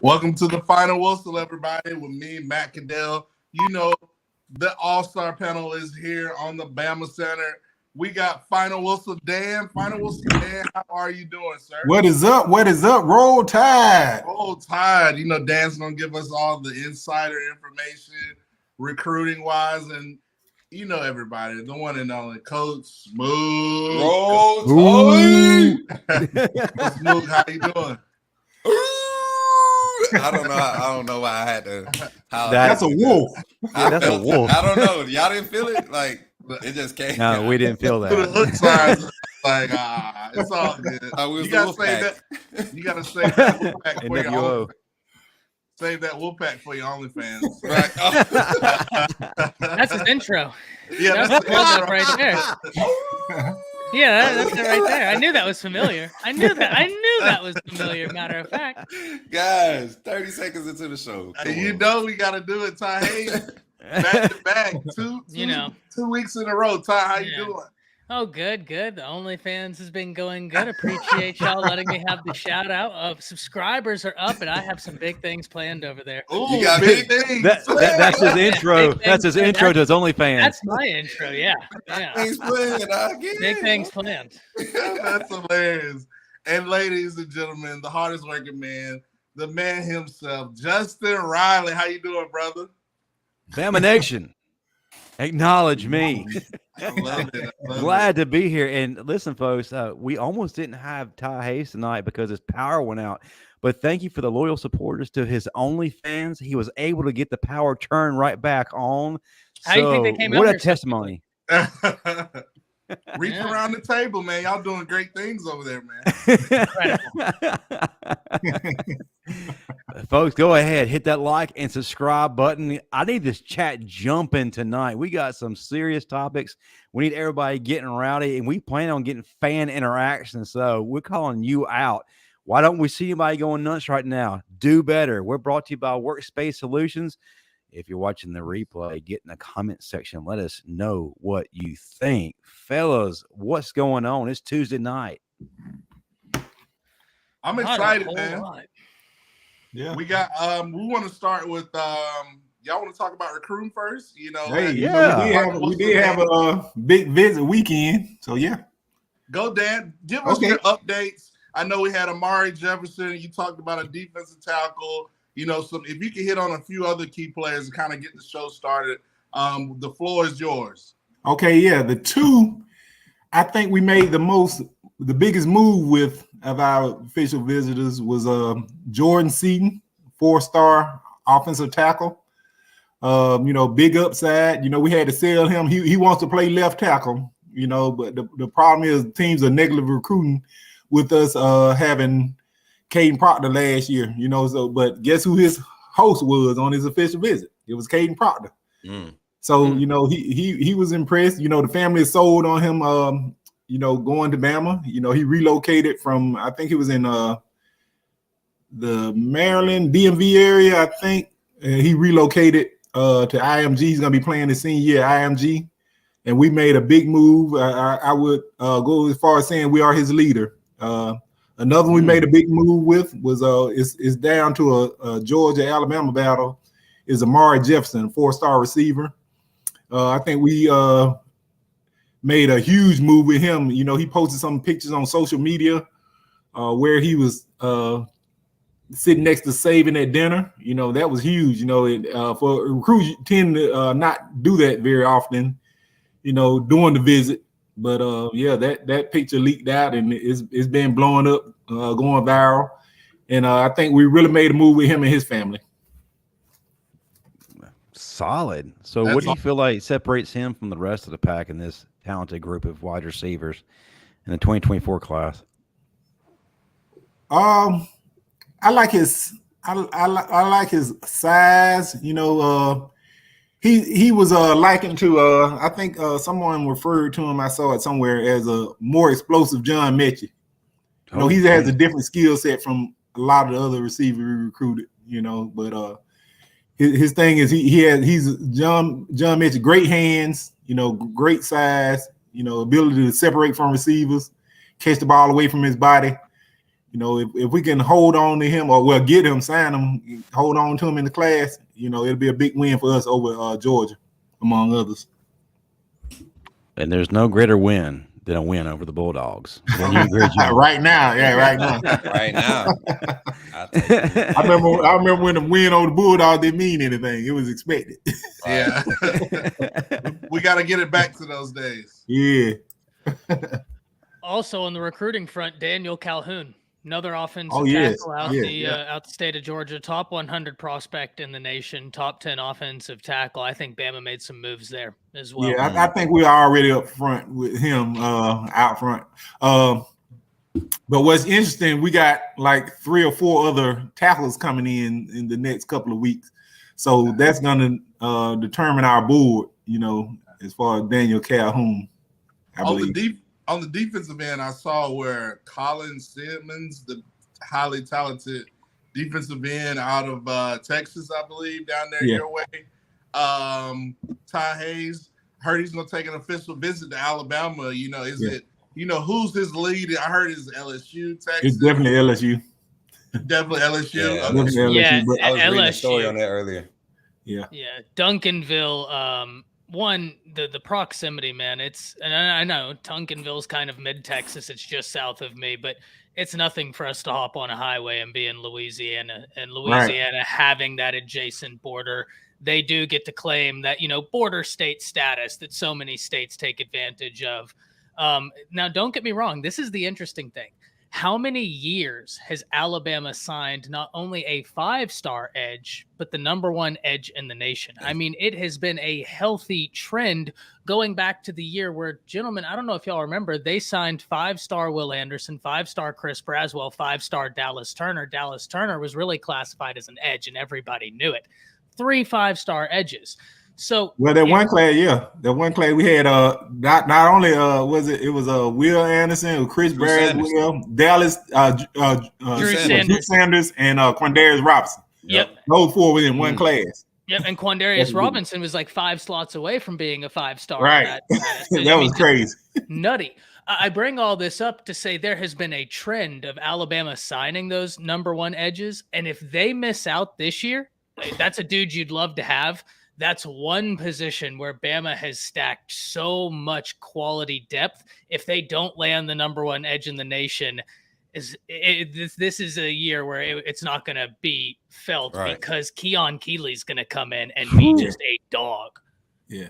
Welcome to the final whistle, everybody, with me, Matt Caddell. You know, the all-star panel is here on the Bama Center. We got final whistle Dan. Final whistle Dan, how are you doing, sir? What is up? What is up? Roll Tide. Roll Tide. You know, Dan's going to give us all the insider information, recruiting-wise, and you know everybody, the one and only Coach Smooth. Roll Tide. Smooth, how you doing? I don't know why I had to. That's a wolf. That's a wolf. I don't know. Y'all didn't feel it? Like it just came. No, we didn't feel The that. hook signs, like it's all good. You gotta say that. You gotta say that Wolfpack for your NWO. Save that Wolfpack for your OnlyFans. Right. That's his intro. Yeah, That's the the intro. right there. Yeah, that's it right there. I knew that was familiar. I knew that was familiar. Matter of fact, Guys, 30 seconds into the show. You know we gotta do it, Ty. Hey, back to back, 2 weeks in a row. Ty, how you doing? oh, good. The OnlyFans has been going good. Appreciate y'all letting me have the shout out. Subscribers are up, and I have some big things planned over there. Ooh, You got big big- things. That's his intro. That's his intro to his OnlyFans. That's my intro. Yeah. Things playing again. Big things planned. That's hilarious. And ladies and gentlemen, the hardest working man, the man himself, Justin Riley. How you doing, brother? Bama Nation, acknowledge me. I love it. Glad to be here. And listen, folks, we almost didn't have Ty Hayes tonight because his power went out. But thank you for the loyal supporters to his OnlyFans. He was able to get the power turned right back on. How do you think they came out what a here so testimony. Reach around the table, man. Y'all doing great things over there, man. Folks, go ahead, hit that like and subscribe button. I need this chat jumping tonight. We got some serious topics. We need everybody getting rowdy, and we plan on getting fan interaction. So we're calling you out. Why don't we see anybody going nuts right now? Do better. We're brought to you by Workspace Solutions. If you're watching the replay, get in the comment section. Let us know what you think. Fellas, what's going on? It's Tuesday night. I'm Not a excited, whole man. lot. Yeah. We got we want to start with y'all want to talk about recruiting first? You know, Hey, yeah. we did have a big visit weekend. So yeah. Go Dan, give us Okay. your updates. I know we had Amari Jefferson. You talked about a defensive tackle. You know, some if you can hit on a few other key players and kind of get the show started, the floor is yours. Okay, yeah. The two, I think we made the biggest move with of our official visitors was Jordan Seaton, 4-star offensive tackle. Big upside. You know, we had to sell him. He wants to play left tackle, you know, but the problem is teams are negative recruiting with us having Caden Proctor last year, you know. So, but guess who his host was on his official visit? It was Caden Proctor. So, you know, he was impressed. You know, the family is sold on him, going to Bama. You know, he relocated from, I think he was in the Maryland DMV area, I think. He relocated to IMG. He's going to be playing his senior year at IMG. And we made a big move. I would go as far as saying we are his leader. Another one we made a big move with was it's down to a Georgia-Alabama battle is Amari Jefferson, 4-star receiver. I think we made a huge move with him. You know, he posted some pictures on social media where he was sitting next to Saban at dinner. You know, that was huge. You know, for recruits, you tend to not do that very often, you know, during the visit. But that picture leaked out and it's been blowing up, going viral. And I think we really made a move with him and his family. Solid. So what do you feel like separates him from the rest of the pack in this talented group of wide receivers in the 2024 class? I like his I like his size. You know, he was likened to I think someone referred to him, I saw it somewhere, as a more explosive John Mechie. You know, he has a different skill set from a lot of the other receivers we recruited, you know, but his thing is he's John Mechie, great hands, you know, great size, you know, ability to separate from receivers, catch the ball away from his body. You know, if we can hold on to him or get him, sign him, hold on to him in the class, you know, it'll be a big win for us over Georgia, among others. And there's no greater win than a win over the Bulldogs. When you agree, right now, right now. Right now. I remember when the win over the Bulldogs didn't mean anything. It was expected. Yeah. We got to get it back to those days. Yeah. Also on the recruiting front, Daniel Calhoun, another offensive tackle out the state of Georgia, top 100 prospect in the nation, top 10 offensive tackle. I think Bama made some moves there as well. Yeah, I think we're already up front with him out front. But what's interesting, we got like 3 or 4 other tackles coming in the next couple of weeks. So that's going to determine our board, you know, as far as Daniel Calhoun, I believe. On the defensive end, I saw where Colin Simmons, the highly talented defensive end out of Texas, I believe, down there your way. Ty Hayes, heard he's going to take an official visit to Alabama. You know, who's his lead? I heard it's LSU, Texas. It's definitely LSU. Definitely LSU. Yeah, Okay. Definitely LSU. Yeah, I was reading a LSU. story on that earlier. Yeah. Duncanville. One, the proximity, man. And I know Duncanville's kind of mid Texas. It's just south of me, but it's nothing for us to hop on a highway and be in Louisiana. And Louisiana having that adjacent border, they do get to claim that, you know, border state status that so many states take advantage of. Now, don't get me wrong. This is the interesting thing. How many years has Alabama signed not only a 5-star edge, but the #1 edge in the nation? I mean, it has been a healthy trend going back to the year where, gentlemen, I don't know if y'all remember, they signed 5-star Will Anderson, 5-star Chris Braswell, 5-star Dallas Turner. Dallas Turner was really classified as an edge, and everybody knew it. 3 5-star edges. So that one class we had not only was it was Will Anderson, Chris Braswell, Dallas Drew Sanders and Quandarius Robinson. Yep. Those 4 were in one class. Yep, and Quandarius Robinson was like 5 slots away from being a 5-star. Right. That was crazy. Nutty. I bring all this up to say there has been a trend of Alabama signing those #1 edges, and if they miss out this year, that's a dude you'd love to have. That's one position where Bama has stacked so much quality depth. If they don't land the #1 edge in the nation, this is a year where it's not going to be felt because Keon Keeley's going to come in and be just a dog. Yeah.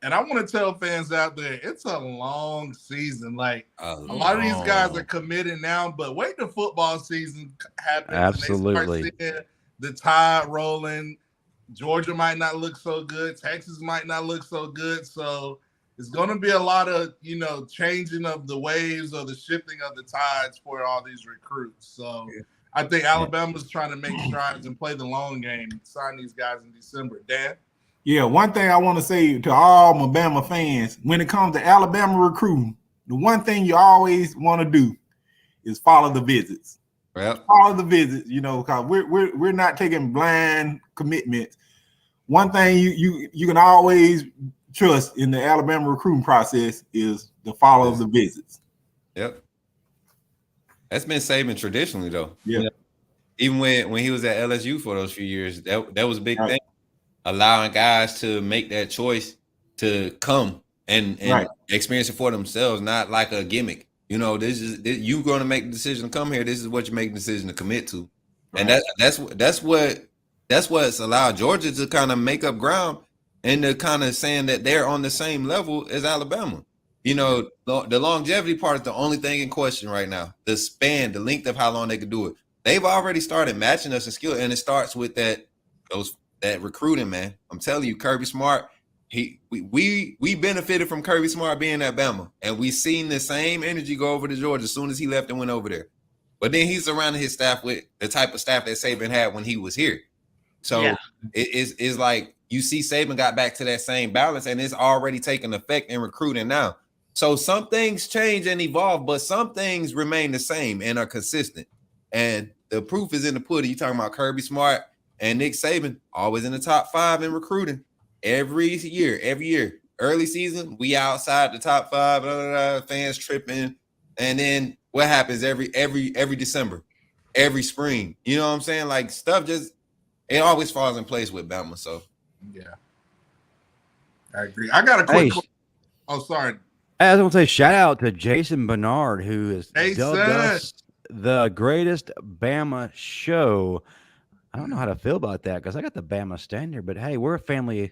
And I want to tell fans out there, it's a long season. Like a lot of these guys are committed now, but wait till football season happens. Absolutely. And they start seeing the tide rolling. Georgia might not look so good. Texas might not look so good. So it's going to be a lot of, you know, changing of the waves or the shifting of the tides for all these recruits. So I think Alabama's trying to make strides and play the long game, sign these guys in December. Dan? Yeah, one thing I want to say to all my Bama fans, when it comes to Alabama recruiting, the one thing you always want to do is follow the visits. Well, Follow the visits, you know, because we're not taking blind commitments. One thing you can always trust in the Alabama recruiting process is the follow the visits. Yep. That's been Saban traditionally, though. Yeah. Even when he was at LSU for those few years, that was a big thing. Allowing guys to make that choice to come and experience it for themselves, not like a gimmick. You know, you're going to make the decision to come here. This is what you make the decision to commit to, and that's what's allowed Georgia to kind of make up ground and to kind of saying that they're on the same level as Alabama. You know, the longevity part is the only thing in question right now. The span, the length of how long they could do it. They've already started matching us in skill, and it starts with that recruiting, man. I'm telling you, Kirby Smart. We benefited from Kirby Smart being at Bama, and we seen the same energy go over to Georgia as soon as he left and went over there. But then he's surrounding his staff with the type of staff that Saban had when he was here. So it's like you see Saban got back to that same balance, and it's already taking effect in recruiting now. So some things change and evolve, but some things remain the same and are consistent. And the proof is in the pudding. You're talking about Kirby Smart and Nick Saban, always in the top 5 in recruiting. Every year. Early season, we outside the top 5, fans tripping. And then what happens every December, every spring? You know what I'm saying? Like stuff just it always falls in place with Bama. So yeah, I agree. I got a quick. Oh, sorry. I was going to say shout out to Jason Bernard, who has dubbed Jason. us the greatest Bama show. I don't know how to feel about that because I got the Bama standard, but hey, we're a family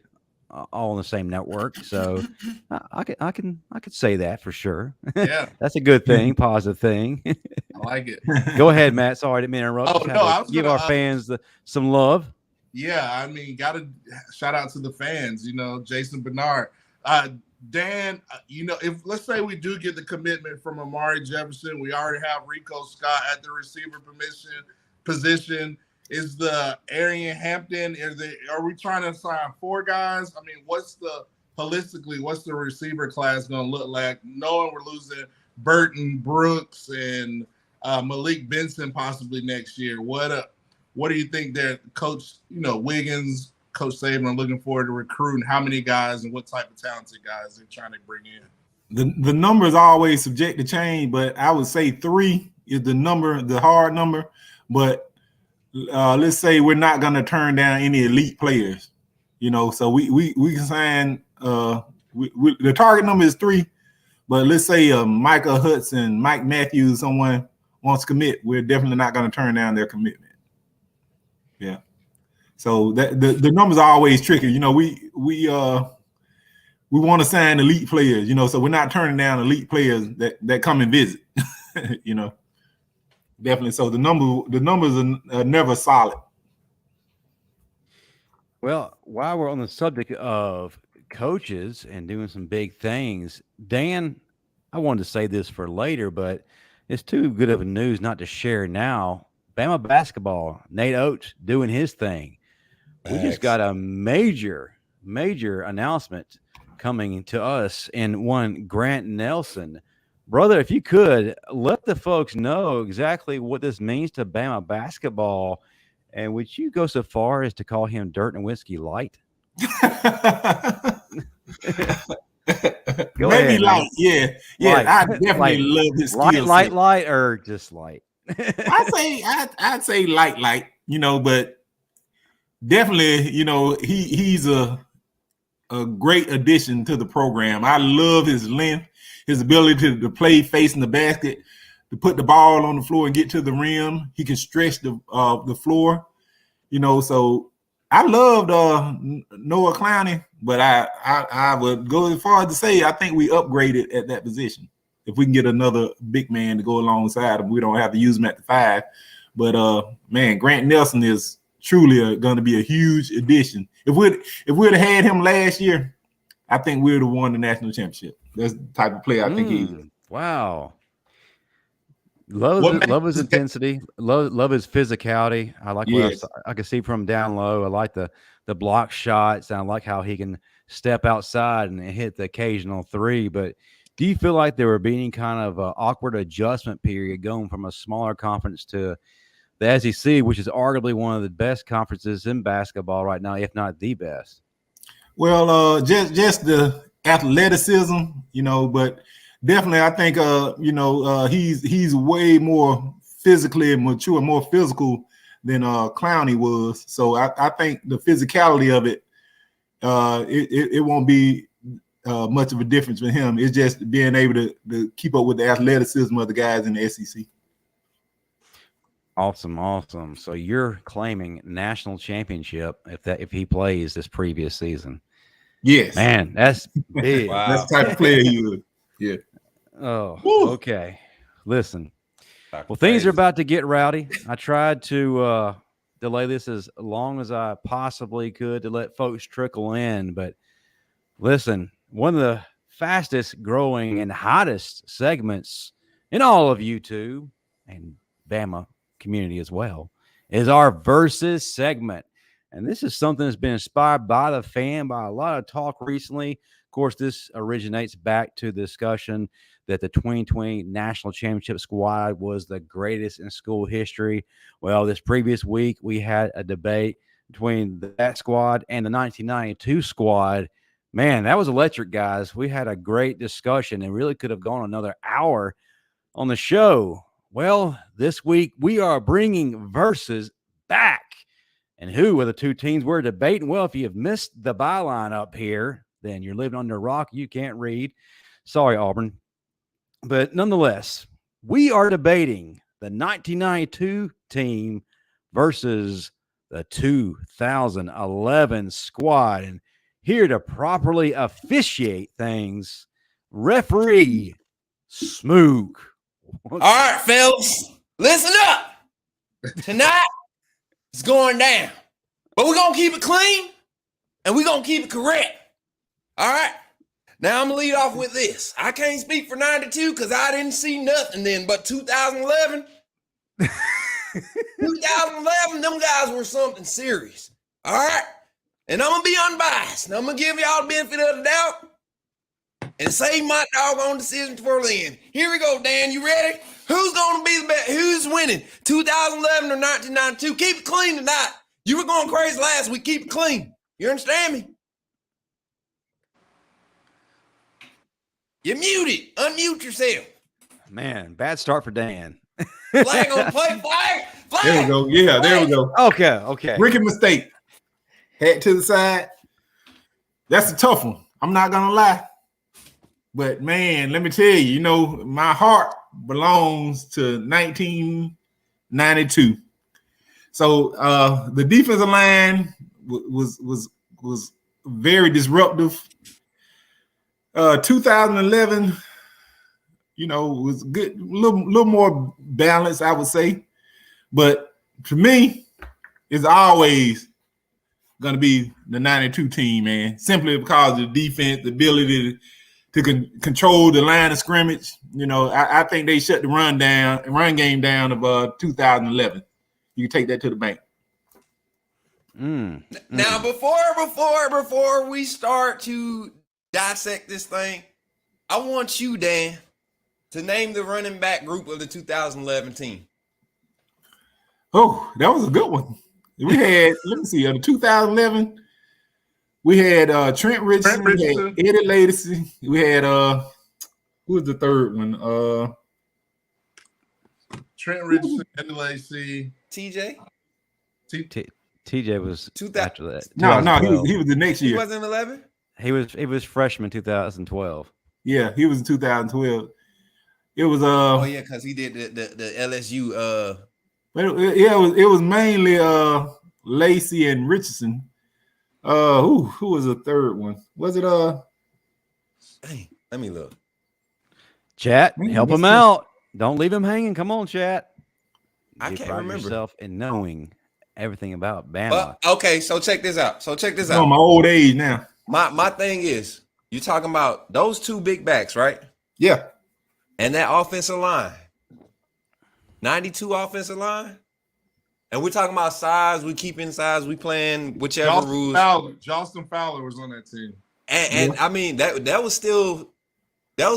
all on the same network, so I could say that for sure. Yeah, that's a good thing, positive thing. I like it. Go ahead, Matt. Sorry, I didn't mean to interrupt. Oh no, I was give gonna, our fans some love. Yeah, I mean, gotta shout out to the fans. You know, Jason Bernard, Dan. You know, if let's say we do get the commitment from Amari Jefferson, we already have Rico Scott at the receiver position. Is the Arian Hampton? Are we trying to sign 4 guys? I mean, what's the receiver class going to look like? Knowing we're losing Burton Brooks and Malik Benson possibly next year. What do you think that Coach, Wiggins, Coach Saban are looking forward to recruiting? How many guys and what type of talented guys they're trying to bring in? The number is always subject to change, but I would say 3 is the number, the hard number. But let's say we're not going to turn down any elite players, so we can sign the target number is 3, but let's say Micah Hudson, Mike Matthews, someone wants to commit, we're definitely not going to turn down their commitment. Yeah. So that the numbers are always tricky. We want to sign elite players, so we're not turning down elite players that come and visit, Definitely. So the numbers are never solid. Well, while we're on the subject of coaches and doing some big things, Dan, I wanted to say this for later, but it's too good of a news not to share now. Bama basketball, Nate Oates doing his thing. We just got a major announcement coming to us in one Grant Nelson. Brother, if you could, let the folks know exactly what this means to Bama basketball. And would you go so far as to call him Dirt and Whiskey Light? Maybe ahead, light, man. Yeah. Light. I definitely love his skill set. Light, or just light? I'd say light, but definitely, he's a great addition to the program. I love his length. His ability to play facing the basket, to put the ball on the floor and get to the rim. He can stretch the floor, So I loved Noah Clowney, but I would go as far as to say I think we upgraded at that position. If we can get another big man to go alongside him, we don't have to use him at the 5. But man, Grant Nelson is truly going to be a huge addition. If we'd have had him last year, I think we would have won the national championship. That's the type of player I think he is. Wow. Love his intensity. Love his physicality. I like what I can see from down low. I like the block shots. And I like how he can step outside and hit the occasional 3. But do you feel like there would be any kind of awkward adjustment period going from a smaller conference to the SEC, which is arguably one of the best conferences in basketball right now, if not the best? Well, just the athleticism, but definitely I think he's way more physically mature, more physical than Clowney was. So I think the physicality of it, it won't be much of a difference for him. It's just being able to keep up with the athleticism of the guys in the SEC. Awesome. So you're claiming national championship if he plays this previous season. Yes, man, that's big. Wow. That's the type of player he would. Yeah. Oh, woo. Okay. Listen, well, things are about to get rowdy. I tried to delay this as long as I possibly could to let folks trickle in. But listen, one of the fastest growing and hottest segments in all of YouTube and Bama community as well is our Versus segment. And this is something that's been inspired by the fan, by a lot of talk recently. Of course, this originates back to the discussion that the 2020 National Championship squad was the greatest in school history. Well, this previous week, we had a debate between that squad and the 1992 squad. Man, that was electric, guys. We had a great discussion and really could have gone another hour on the show. Well, this week we are bringing versus back. And who are the two teams we're debating? Well, if you have missed the byline up here, then you're living under a rock. You can't read. Sorry, Auburn. But nonetheless, we are debating the 1992 team versus the 2011 squad. And here to properly officiate things, referee Smook. All right, fellas, listen up. Tonight it's going down, but we're going to keep it clean and we're going to keep it correct. All right. Now I'm going to lead off with this. I can't speak for 92 because I didn't see nothing then, but 2011, 2011, them guys were something serious. All right. And I'm going to be unbiased. And I'm going to give y'all the benefit of the doubt and save my doggone decision for the end. Here we go, Dan. You ready? Who's going to be the best? Who's winning? 2011 or 1992? Keep it clean tonight. You were going crazy last week. Keep it clean. You understand me? You're muted. Unmute yourself. Man, bad start for Dan. Flag on the play. Flag. There we go. Yeah, there we go. Okay. Rookie mistake. Head to the side. That's a tough one. I'm not going to lie. But, man, let me tell you, my heart belongs to 1992. So the defensive line was very disruptive. 2011, was good, a little more balanced, I would say. But for me, it's always going to be the 92 team, man, simply because of the defense, the ability to control the line of scrimmage. I think they shut the run game down of 2011. You can take that to the bank. Now, before we start to dissect this thing, I want you, Dan, to name the running back group of the 2011 team. Oh, that was a good one. We had, let me see, the 2011, we had Trent Richardson, we had Eddie Lacy, we had who was the third one? Trent Richardson, Eddie Lacy, TJ. TJ was after that. No, he was the next year. He wasn't 11. He was freshman 2012. Yeah, he was in 2012. It was oh yeah, because he did the LSU. It was mainly Lacy and Richardson. Who was the third one? Was it Hey, let me look. Chat, help him out. Don't leave him hanging. Come on, chat. I can't remember yourself in knowing everything about Bama. Okay, so check this out. On my old age now. My thing is, you talking about those two big backs, right? Yeah. And that offensive line. 92 offensive line. And we're talking about size. We keeping size. We playing whichever rules. Justin Fowler was on that team. And I mean, that was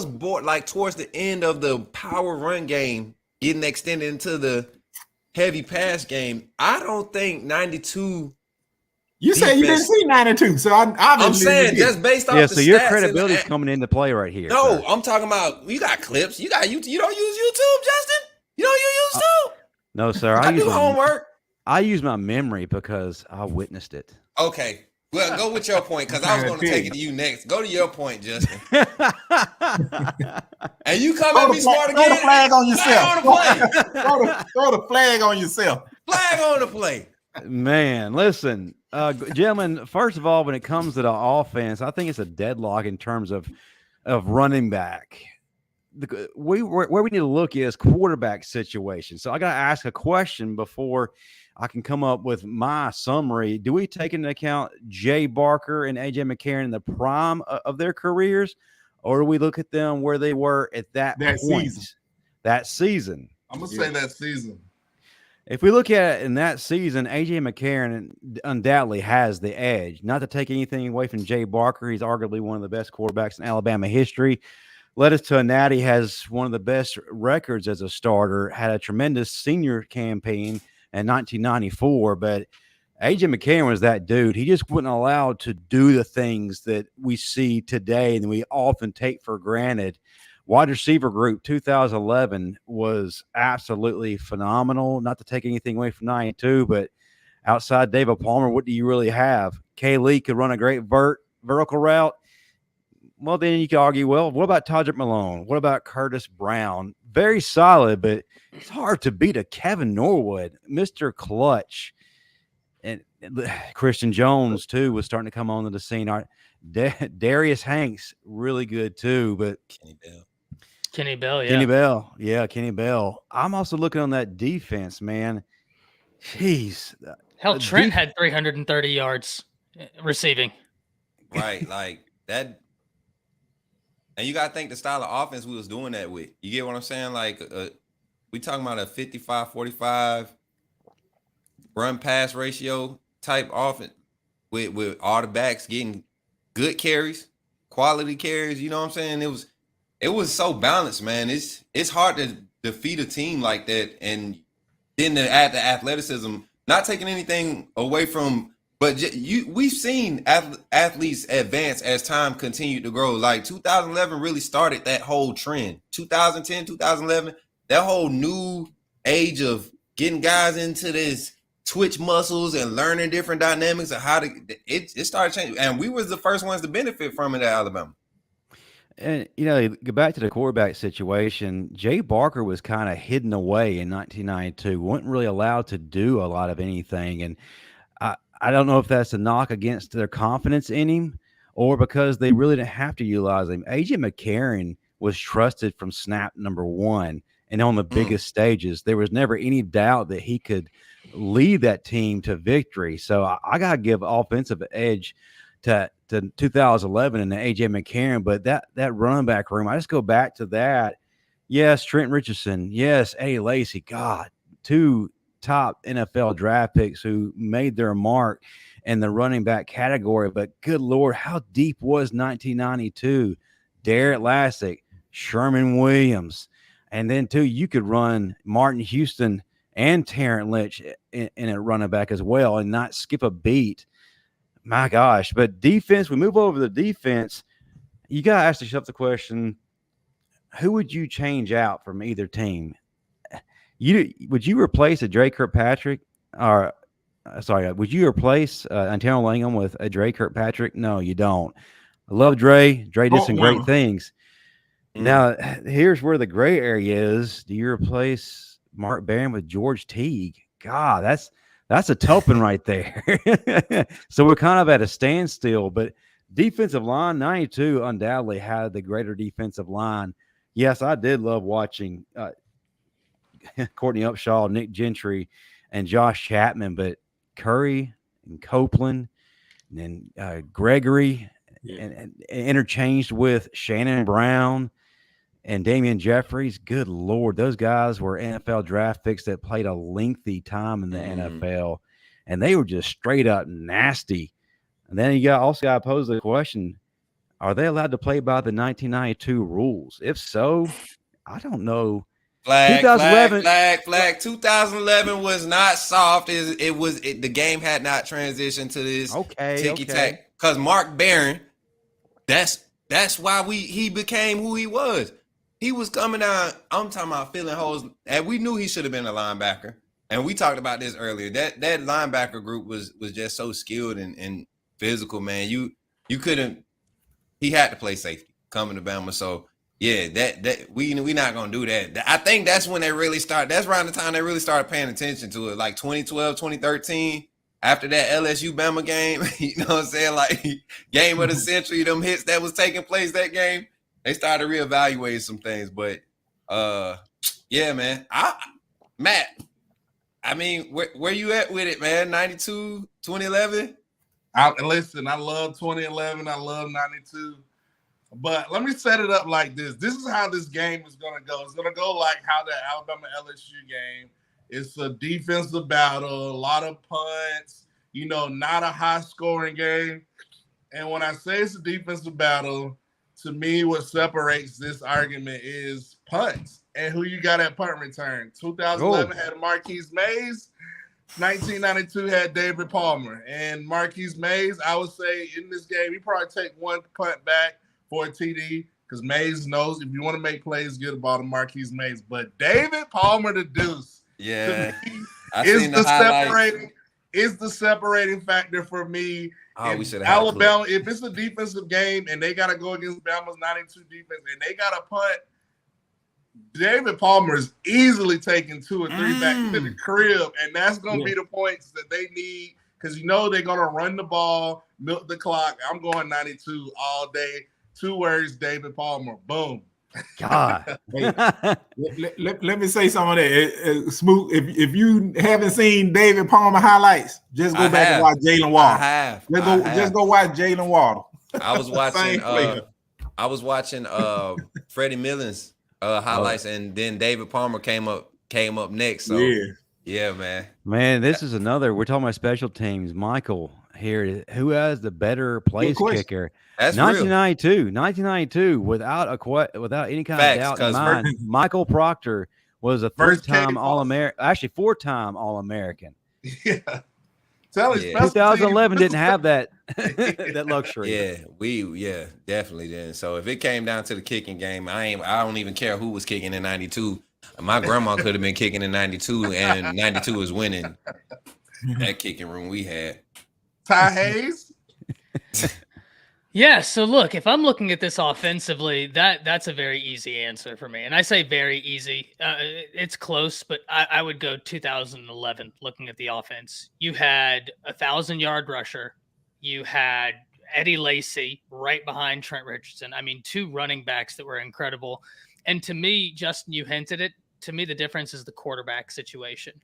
bored like towards the end of the power run game, getting extended into the heavy pass game. I don't think 92. You said you didn't see 92, so I'm saying just based off the so your stats credibility is coming into play right here. No, sir. I'm talking about you got clips. You got YouTube. You don't use YouTube, Justin? You don't use YouTube? No, sir. I do homework. I use my memory because I witnessed it. Okay. Well, go with your point because I was going to take it to you next. Go to your point, Justin. And you come at me smart again. Throw the flag on yourself. Throw the flag on yourself. Flag on the play. Man, listen, gentlemen, first of all, when it comes to the offense, I think it's a deadlock in terms of running back. Where we need to look is quarterback situation. So I got to ask a question before I can come up with my summary. Do we take into account Jay Barker and AJ McCarron in the prime of their careers, or do we look at them where they were at that point? That season. I'm going to say that season. If we look at it in that season, AJ McCarron undoubtedly has the edge. Not to take anything away from Jay Barker. He's arguably one of the best quarterbacks in Alabama history. Led us to a natty, has one of the best records as a starter, had a tremendous senior campaign in 1994. But AJ McCarron was that dude. He just wasn't allowed to do the things that we see today and we often take for granted Wide receiver group 2011 was absolutely phenomenal. Not to take anything away from 92, but outside David Palmer, what do you really have? K. Lee could run a great vertical route. Well, then you could argue, well, what about Todrick Malone? What about Curtis Brown? Very solid, but it's hard to beat a Kevin Norwood, Mr. Clutch. And Christian Jones, too, was starting to come onto the scene. Darius Hanks, really good, too. But Kenny Bell, yeah. Kenny Bell. Yeah, Kenny Bell. I'm also looking on that defense, man. Jeez. Hell, Trent had 330 yards receiving. Right, like that. And you got to think the style of offense we was doing that with. You get what I'm saying? Like, we talking about a 55-45 run-pass ratio type offense with all the backs getting good carries, quality carries. You know what I'm saying? It was so balanced, man. It's hard to defeat a team like that, and then to add the athleticism, not taking anything away from. But we've seen athletes advance as time continued to grow. Like 2011 really started that whole trend. 2010, 2011, that whole new age of getting guys into this twitch muscles and learning different dynamics of how to it started changing. And we was the first ones to benefit from it at Alabama. And, go back to the quarterback situation. Jay Barker was kind of hidden away in 1992, wasn't really allowed to do a lot of anything. And I don't know if that's a knock against their confidence in him or because they really didn't have to utilize him. A.J. McCarron was trusted from snap number one and on the biggest stages. There was never any doubt that he could lead that team to victory. So I got to give offensive edge to 2011 and the A.J. McCarron. But that running back room, I just go back to that. Yes, Trent Richardson. Yes, Eddie Lacy. God, two top NFL draft picks who made their mark in the running back category. But good Lord, how deep was 1992? Derek Lassick, Sherman Williams. And then, too, you could run Martin Houston and Terrence Lynch in a running back as well and not skip a beat. My gosh. But defense, we move over to the defense. You got to ask yourself the question, who would you change out from either team? Would you replace a Dre Kirkpatrick would you replace Antonio Langham with a Dre Kirkpatrick? No, you don't. I love Dre. Dre did some great things. Now, here's where the gray area is. Do you replace Mark Barron with George Teague? God, that's a tough one right there. So we're kind of at a standstill, but defensive line, 92 undoubtedly had the greater defensive line. Yes, I did love watching Courtney Upshaw, Nick Gentry, and Josh Chapman, but Curry and Copeland and then Gregory and interchanged with Shannon Brown and Damian Jeffries. Good Lord, those guys were NFL draft picks that played a lengthy time in the NFL, and they were just straight up nasty. And then you also got to pose the question, are they allowed to play by the 1992 rules? If so, I don't know. Flag. 2011 was not soft. The game had not transitioned to this ticky-tack. Because Mark Barron, that's why he became who he was. He was coming out, I'm talking about filling holes, and we knew he should have been a linebacker. And we talked about this earlier. That linebacker group was just so skilled and physical, man. You couldn't. He had to play safety coming to Bama. So yeah, that we not gonna do that. I think that's when they really started. That's around the time they really started paying attention to it, like 2012, 2013. After that LSU Bama game, you know what I'm saying? Like game of the century, them hits that was taking place that game, they started reevaluating some things. But yeah, man. Matt, I mean, where you at with it, man? 92, 2011? Listen, I love 2011. I love 92. But let me set it up like this. This is how this game is going to go. It's going to go like how the Alabama-LSU game. It's a defensive battle, a lot of punts, not a high-scoring game. And when I say it's a defensive battle, to me, what separates this argument is punts and who you got at punt return. 2011 had Marquise Mays. 1992 had David Palmer. And Marquise Mays, I would say in this game, he probably take one punt back for a TD because Mays knows if you want to make plays, get the ball to Marquise Mays. But David Palmer, the deuce, Yeah, is the separating factor for me. Oh, we should have Alabama. If it's a defensive game and they got to go against Bama's 92 defense and they got to punt, David Palmer is easily taking 2 or 3 back to the crib, and that's going to be the points that they need because they're going to run the ball, milk the clock. I'm going 92 all day. 2 words, David Palmer. Boom. God. Hey, let me say some of that. Smoot, if you haven't seen David Palmer highlights, just go back and watch Jalen Waddle. Just go watch Jalen Waddle. I was watching Freddie Millen's highlights, and then David Palmer came up next. So yeah, man. Man, this is another. We're talking about special teams. Michael here, who has the better place kicker? That's 1992, without any kind of doubt in mind. Michael Proctor was a 3-time All-American, actually 4-time All-American. Yeah. 2011 didn't have that that luxury. Yeah, definitely didn't. So if it came down to the kicking game, I don't even care who was kicking in 92. My grandma could have been kicking in 92, and 92 was winning that kicking room we had. Ty Hayes. Yeah, so look, if I'm looking at this offensively, that's a very easy answer for me. And I say very easy. It's close, but I would go 2011 looking at the offense. You had a 1,000-yard rusher. You had Eddie Lacy right behind Trent Richardson. I mean, 2 running backs that were incredible. And to me, Justin, you hinted it, to me the difference is the quarterback situation.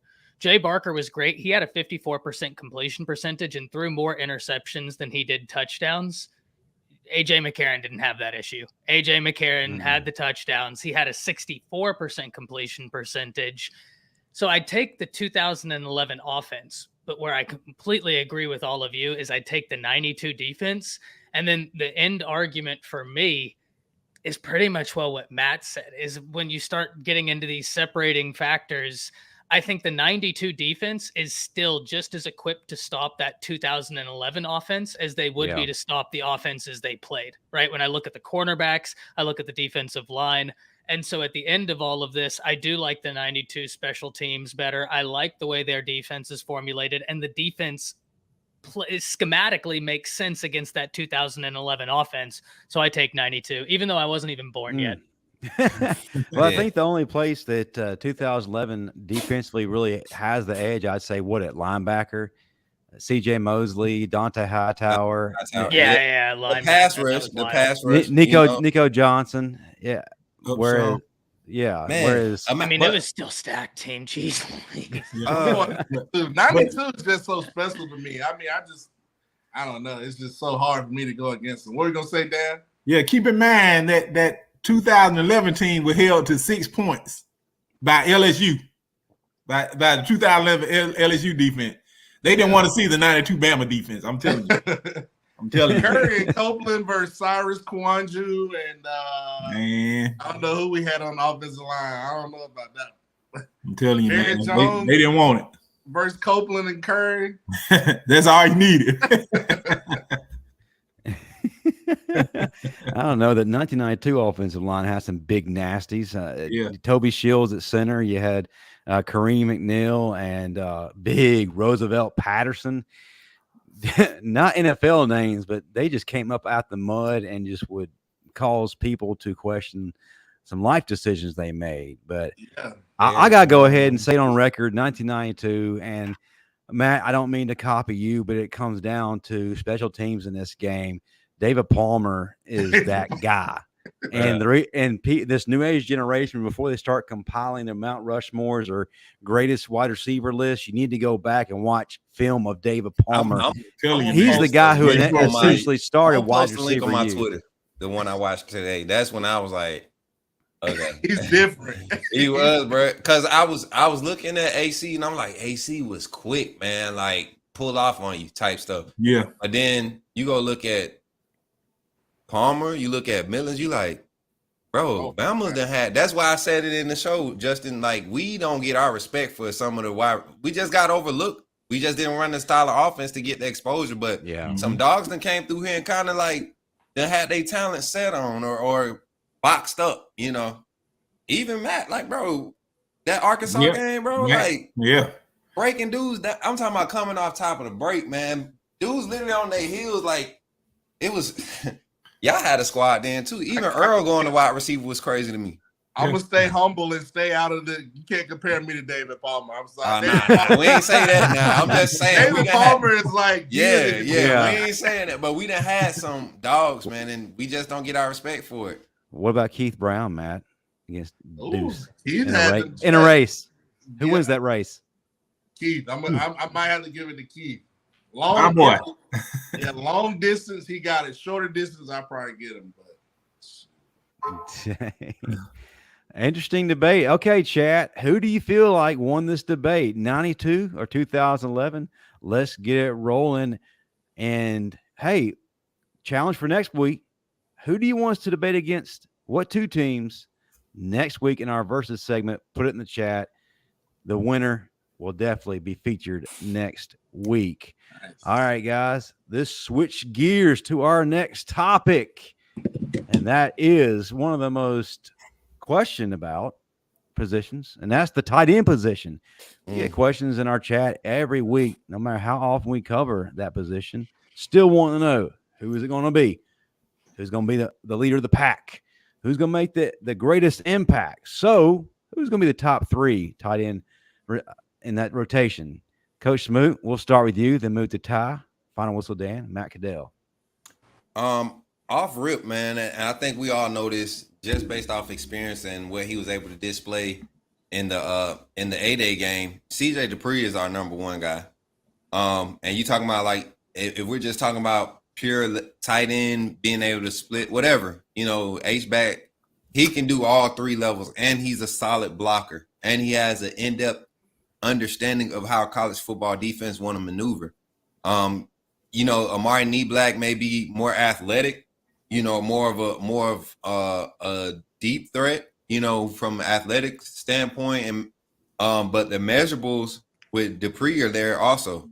Jay Barker was great. He had a 54% completion percentage and threw more interceptions than he did touchdowns. A.J. McCarron didn't have that issue. A.J. McCarron had the touchdowns. He had a 64% completion percentage. So I'd take the 2011 offense, but where I completely agree with all of you is I'd take the 92 defense. And then the end argument for me is pretty much what Matt said, is when you start getting into these separating factors, I think the 92 defense is still just as equipped to stop that 2011 offense as they would be to stop the offenses they played, right? When I look at the cornerbacks, I look at the defensive line. And so at the end of all of this, I do like the 92 special teams better. I like the way their defense is formulated, and the defense schematically makes sense against that 2011 offense. So I take 92, even though I wasn't even born yet. Well, I think the only place that 2011 defensively really has the edge, I'd say, at linebacker, C.J. Mosley, Dante Hightower, the pass rush, Nico Johnson, whereas it was still stacked team. Jeez, 92 is just so special to me. I mean, I don't know. It's just so hard for me to go against them. What are you gonna say, Dan? Yeah, keep in mind that 2011 team was held to 6 points by LSU, by the 2011 LSU defense. They didn't want to see the 92 Bama defense. I'm telling you. Curry and Copeland versus Cyrus Kwanju and I don't know who we had on the offensive line. I don't know about that. I'm telling you, man. They didn't want it. Versus Copeland and Curry. That's all you needed. I don't know. The 1992 offensive line has some big nasties. Toby Shields at center. You had Kareem McNeil and big Roosevelt Patterson. Not NFL names, but they just came up out the mud and just would cause people to question some life decisions they made. But I got to go ahead and say it on record, 1992. And Matt, I don't mean to copy you, but it comes down to special teams in this game. David Palmer is that guy. And this new age generation, before they start compiling their Mount Rushmores or greatest wide receiver list, you need to go back and watch film of David Palmer. I'm telling you, he's the guy who essentially started wide receiver. Link on my Twitter, the one I watched today. That's when I was like, okay, he's different. He was, bro. Because I was looking at AC and I'm like, AC was quick, man. Like pull off on you type stuff. Yeah. But then you go look at Palmer, you look at Millens, you like, bro, Bama's done had. That's why I said it in the show, Justin. Like, we don't get our respect for some of the wide. We just got overlooked. We just didn't run the style of offense to get the exposure. But some dogs that came through here and kind of like they had their talent set on, or boxed up, you know. Even Matt, like, bro, that Arkansas game, bro, like, breaking dudes. I'm talking about coming off top of the break, man. Dudes literally on their heels, like, it was. Y'all had a squad then too. Even Earl going to wide receiver was crazy to me. I'm gonna stay humble and stay out of the. You can't compare me to David Palmer. I'm sorry. Nah, we ain't say that. Now I'm just saying. David Palmer is like, yeah. We ain't saying that, but we done had some dogs, man, and we just don't get our respect for it. What about Keith Brown, Matt, against Deuce in a race? Who wins that race? Keith. I might have to give it to Keith. Long distance, he got it. Shorter distance, I probably get him. But interesting debate. Okay, chat. Who do you feel like won this debate? 92 or 2011? Let's get it rolling. And hey, challenge for next week. Who do you want us to debate against? What two teams next week in our versus segment? Put it in the chat. The winner will definitely be featured next week. Nice. All right, guys. Let's switch gears to our next topic. And that is one of the most questioned about positions, and that's the tight end position. We get questions in our chat every week, no matter how often we cover that position. Still want to know, who is it going to be? Who's going to be the leader of the pack? Who's going to make the greatest impact? So who's going to be the top three tight end in that rotation? Coach Smoot, we'll start with you, then move to Ty, final whistle Dan, Matt Caddell. Off rip, man, and I think we all know this just based off experience and what he was able to display in the A-Day game. CJ Dippre is our number one guy. And you talking about, like, if we're just talking about pure tight end, being able to split, whatever, H-back, he can do all three levels, and he's a solid blocker, and he has an in-depth understanding of how college football defense want to maneuver. Amari Knee-Black may be more athletic, more of a deep threat, from an athletic standpoint, and but the measurables with Dippre are there also.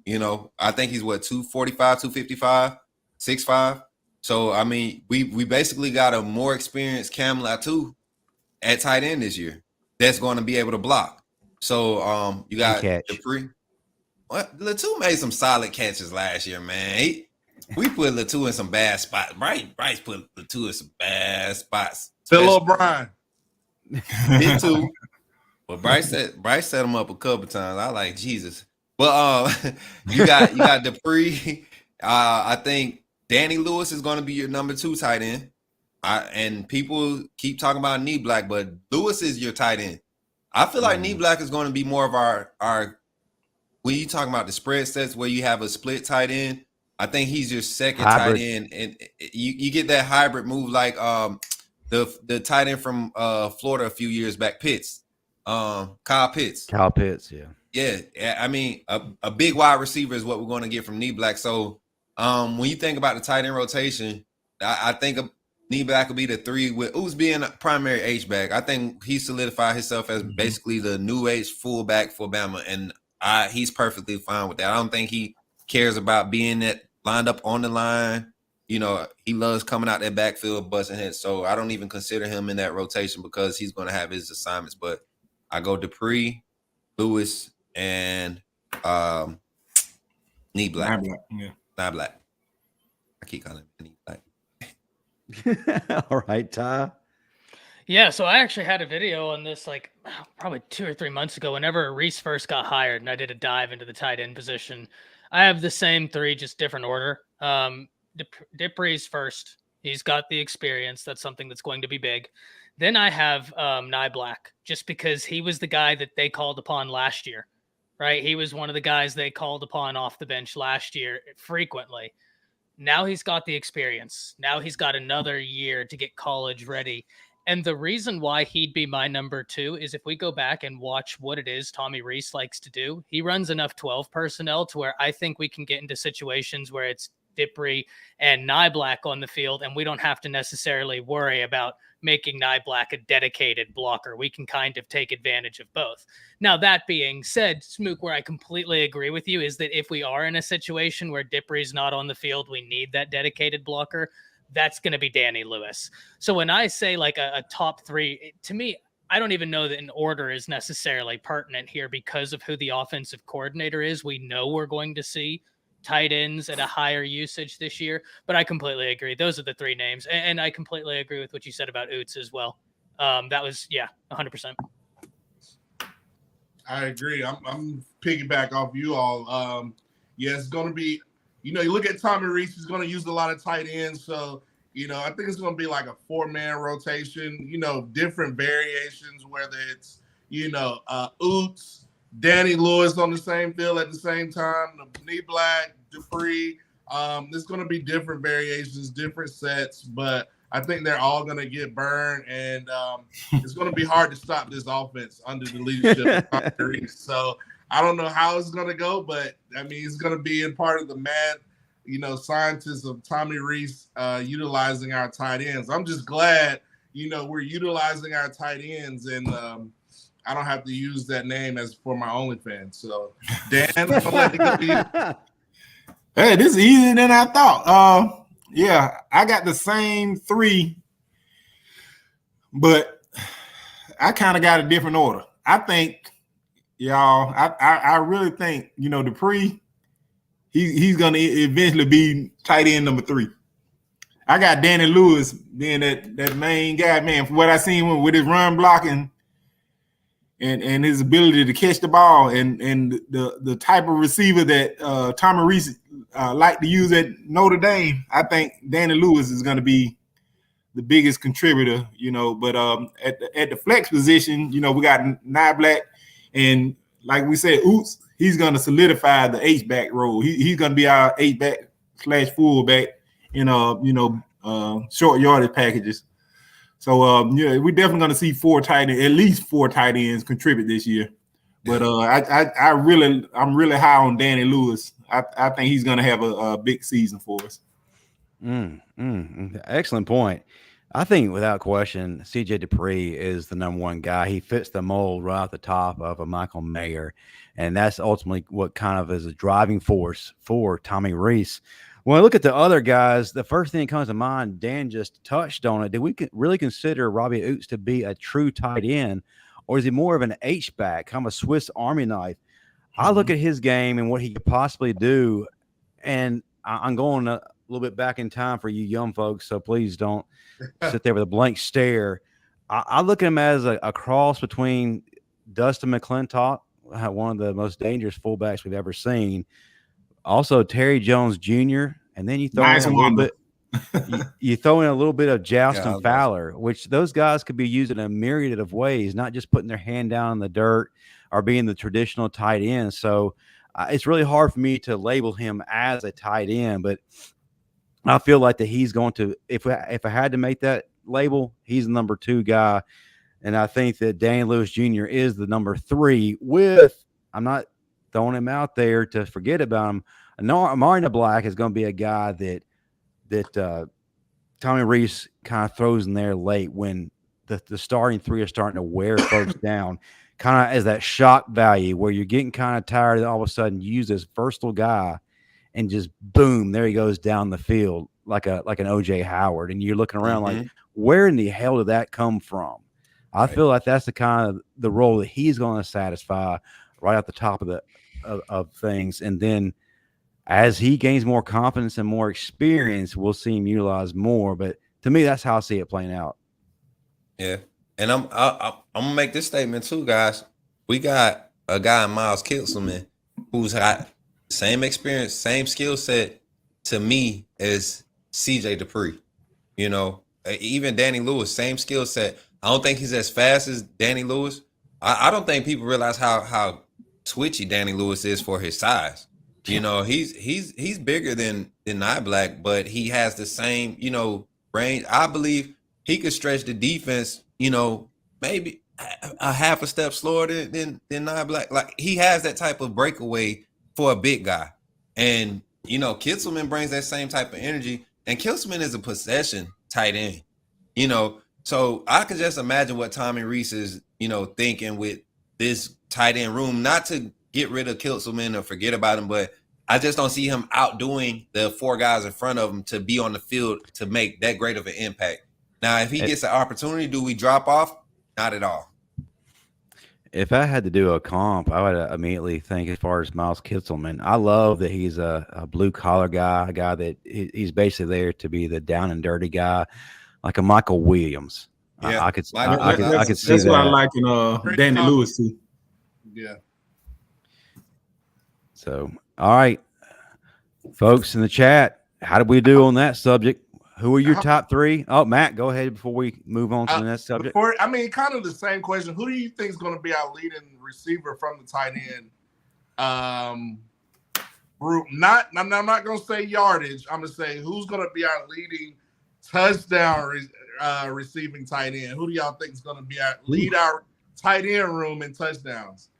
I think he's 245, 255, 6'5". So I mean, we basically got a more experienced Cam Latu at tight end this year that's going to be able to block. So you got Dippre. What? Latu made some solid catches last year, man. We put Latu in some bad spots. Bryce put Latu in some bad spots. Phil O'Brien. Me too. But Bryce set him up a couple times. I like Jesus. But you got Dippre. I think Danny Lewis is going to be your number 2 tight end. And people keep talking about Knee-Black, but Lewis is your tight end. I feel like Knee-Black is going to be more of our when you talking about the spread sets where you have a split tight end. I think he's your second hybrid tight end, and you get that hybrid move like the tight end from Florida a few years back, Kyle Pitts. Yeah. I mean, a big wide receiver is what we're going to get from Knee-Black. So when you think about the tight end rotation, I think Knee-Black will be the 3 with Ouzts being a primary H-back. I think he solidified himself as basically the new age fullback for Bama, and he's perfectly fine with that. I don't think he cares about being lined up on the line. He loves coming out that backfield, busting heads. So I don't even consider him in that rotation because he's going to have his assignments. But I go Dippre, Lewis, and Knee-Black. Knee-Black. I keep calling him Knee-Black. All right, Ty. Yeah, so I actually had a video on this probably 2 or 3 months ago whenever Rees first got hired, and I did a dive into the tight end position. I have the same 3, just different order. Dippre's first. He's got the experience. That's something that's going to be big. Then I have Knee-Black, just because he was the guy that they called upon last year, right? He was one of the guys they called upon off the bench last year frequently. Now he's got the experience. Now he's got another year to get college ready. And the reason why he'd be my number 2 is if we go back and watch what it is Tommy Rees likes to do, he runs enough 12 personnel to where I think we can get into situations where it's Dippre and Knee-Black on the field, and we don't have to necessarily worry about making Knee-Black a dedicated blocker. We can kind of take advantage of both. Now, that being said, Smook, where I completely agree with you is that if we are in a situation where Dippre's not on the field, we need that dedicated blocker. that's going to be Danny Lewis. So when I say like a top three, to me, I don't even know that an order is necessarily pertinent here because of who the offensive coordinator is. We know we're going to see tight ends at a higher usage this year, but I completely agree. Those are the three names. And I completely agree with what you said about Ouzts as well. That was, 100%. I agree. I'm piggyback off you all. It's going to be, you look at Tommy Rees, he's going to use a lot of tight ends. So, I think it's going to be like a 4-man rotation, different variations, whether it's, Ouzts, Danny Lewis on the same field at the same time, Knee Black, Dippre. There's going to be different variations, different sets, but I think they're all going to get burned, and it's going to be hard to stop this offense under the leadership of Tommy Rees. So I don't know how it's going to go, but, it's going to be in part of the mad, scientists of Tommy Rees utilizing our tight ends. I'm just glad, we're utilizing our tight ends, and I don't have to use that name as for my OnlyFans. So, Dan, I'm going to let it go to you. Hey, this is easier than I thought. I got the same 3, but I kind of got a different order. I think, y'all, I really think, Dippre, he's going to eventually be tight end number 3. I got Danny Lewis being that main guy, man. From what I seen with his run blocking and his ability to catch the ball and the type of receiver that Tommy Rees like to use at Notre Dame, I think Danny Lewis is going to be the biggest contributor, But at the flex position, we got Nye Black, and like we said, Ouzts, he's going to solidify the H-back role. He's going to be our H-back / fullback in short yardage packages. So we're definitely going to see at least four tight ends contribute this year. But I'm really high on Danny Lewis. I think he's going to have a big season for us. Excellent point. I think without question, CJ Dippre is the number one guy. He fits the mold right off the top of a Michael Mayer, and that's ultimately what kind of is a driving force for Tommy Rees. When I look at the other guys, the first thing that comes to mind, Dan just touched on it. Did we really consider Robbie Ouzts to be a true tight end, or is he more of an H-back, kind of a Swiss Army knife? I look at his game and what he could possibly do, and I'm going a little bit back in time for you young folks, so please don't sit there with a blank stare. I look at him as a cross between Dustin McClintock, one of the most dangerous fullbacks we've ever seen, also Terry Jones Jr., and then you throw in a little bit. You throw in a little bit of Justin Fowler, which those guys could be used in a myriad of ways, not just putting their hand down in the dirt or being the traditional tight end. So it's really hard for me to label him as a tight end, but I feel like that he's going to, if I had to make that label, he's the number 2 guy. And I think that Danny Lewis Jr. is the number 3 I'm not throwing him out there to forget about him. Marina Black is going to be a guy that Tommy Rees kind of throws in there late when the starting 3 are starting to wear folks down, kind of as that shock value where you're getting kind of tired and all of a sudden you use this versatile guy and just boom, there he goes down the field like an OJ Howard. And you're looking around like, where in the hell did that come from? I feel like that's the kind of the role that he's going to satisfy right at the top of things. And then as he gains more confidence and more experience, we'll see him utilized more. But to me, that's how I see it playing out. Yeah. And I'm going to make this statement too, guys. We got a guy, Miles Kitselman, who's got same experience, same skill set to me as CJ Dippre. Even Danny Lewis, same skill set. I don't think he's as fast as Danny Lewis. I don't think people realize how twitchy Danny Lewis is for his size. He's bigger than Nye Black, but he has the same, range. I believe he could stretch the defense, maybe a half a step slower than Nye Black. Like, he has that type of breakaway for a big guy. And, Kitselman brings that same type of energy. And Kitselman is a possession tight end, So I could just imagine what Tommy Rees is, thinking with this tight end room, not to get rid of Kitselman or forget about him, but I just don't see him outdoing the 4 guys in front of him to be on the field to make that great of an impact. Now, if he gets an opportunity, do we drop off? Not at all. If I had to do a comp, I would immediately think as far as Miles Kitselman. I love that he's a blue collar guy, a guy that he's basically there to be the down and dirty guy, like a Michael Williams. Yeah, I could see that's that. what I like in Danny Lewis too. Yeah. So, all right, folks in the chat, how did we do on that subject? Who are your top 3? Oh, Matt, go ahead before we move on to the next subject. Kind of the same question. Who do you think is going to be our leading receiver from the tight end group? I'm not going to say yardage. I'm going to say who's going to be our leading touchdown receiving tight end. Who do y'all think is going to lead our tight end room in touchdowns?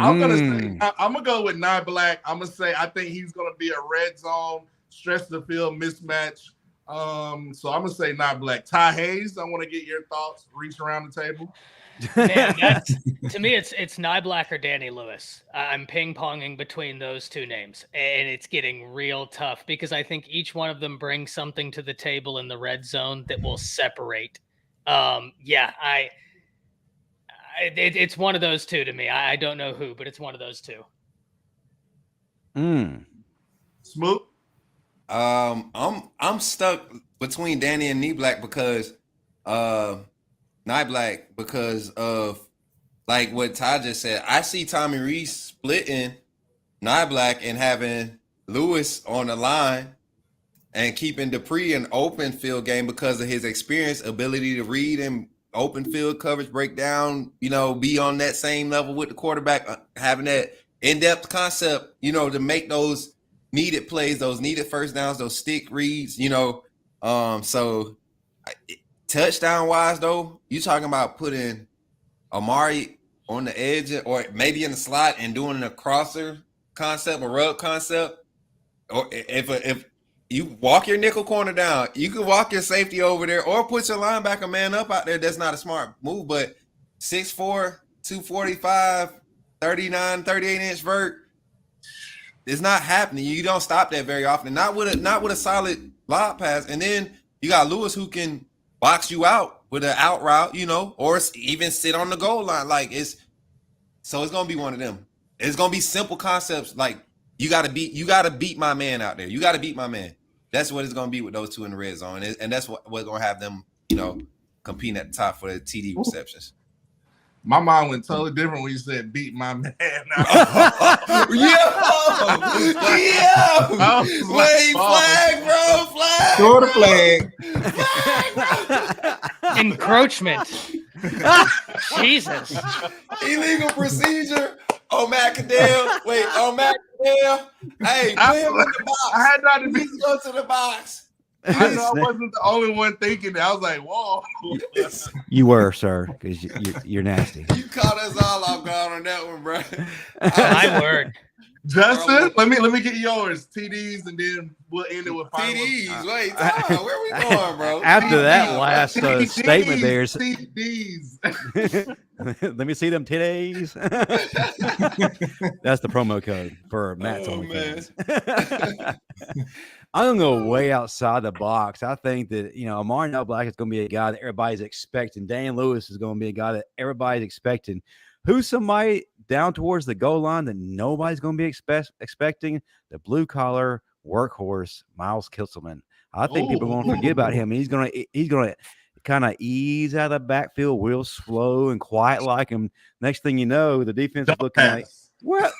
I'm gonna go with Nye Black. I'm gonna say I think he's gonna be a red zone stretch the field mismatch. So I'm gonna say Nye Black. Ty Hayes, I want to get your thoughts. Reach around the table. Man, to me, it's Nye Black or Danny Lewis. I'm ping-ponging between those 2 names, and it's getting real tough because I think each one of them brings something to the table in the red zone that will separate. It's one of those 2 to me. I don't know who, but it's one of those 2. Smoot. I'm stuck between Danny and Nye Black because of like what Ty just said. I see Tommy Rees splitting Nye Black and having Lewis on the line and keeping Dippre an open field game because of his experience, ability to read and open field coverage breakdown, be on that same level with the quarterback, having that in-depth concept, to make those needed plays, those needed first downs, those stick reads, so touchdown wise though, you talking about putting Amari on the edge or maybe in the slot and doing a crosser concept, a rub concept, or if you walk your nickel corner down, you can walk your safety over there or put your linebacker man up out there. That's not a smart move, but 6'4", 245, 39, 38-inch vert, it's not happening. You don't stop that very often. Not with a solid lob pass. And then you got Lewis who can box you out with an out route, or even sit on the goal line. It's gonna be one of them. It's gonna be simple concepts like you gotta beat my man out there. You gotta beat my man. That's what it's gonna be with those 2 in the red zone, and that's what's gonna have them, competing at the top for the TD receptions. My mind went totally different when you said "beat my man." Flag, bro, flag. Throw the flag. Encroachment. Jesus. Illegal procedure. Matt Caddell. Matt Caddell. Hey, put him in the box. I had not to be. Go to the box. I know I wasn't the only one thinking that. I was like, whoa. You were, sir, because you're nasty. You caught us all off guard on that one, bro. My word. Justin, let me get yours. TDs, and then we'll end it with final. TDs. Wait, where we going, bro? After that last statement there. TDs. Let me see them titties. That's the promo code for Matt's OnlyFans. I'm going to go way outside the box. I think that, Amari Black is going to be a guy that everybody's expecting. Dan Lewis is going to be a guy that everybody's expecting. Who's somebody down towards the goal line that nobody's going to be expecting? The blue-collar workhorse, Miles Kitselman. I think people are going to forget about him. He's going to kind of ease out of the backfield real slow and quiet like him. Next thing you know, the defense is looking like, what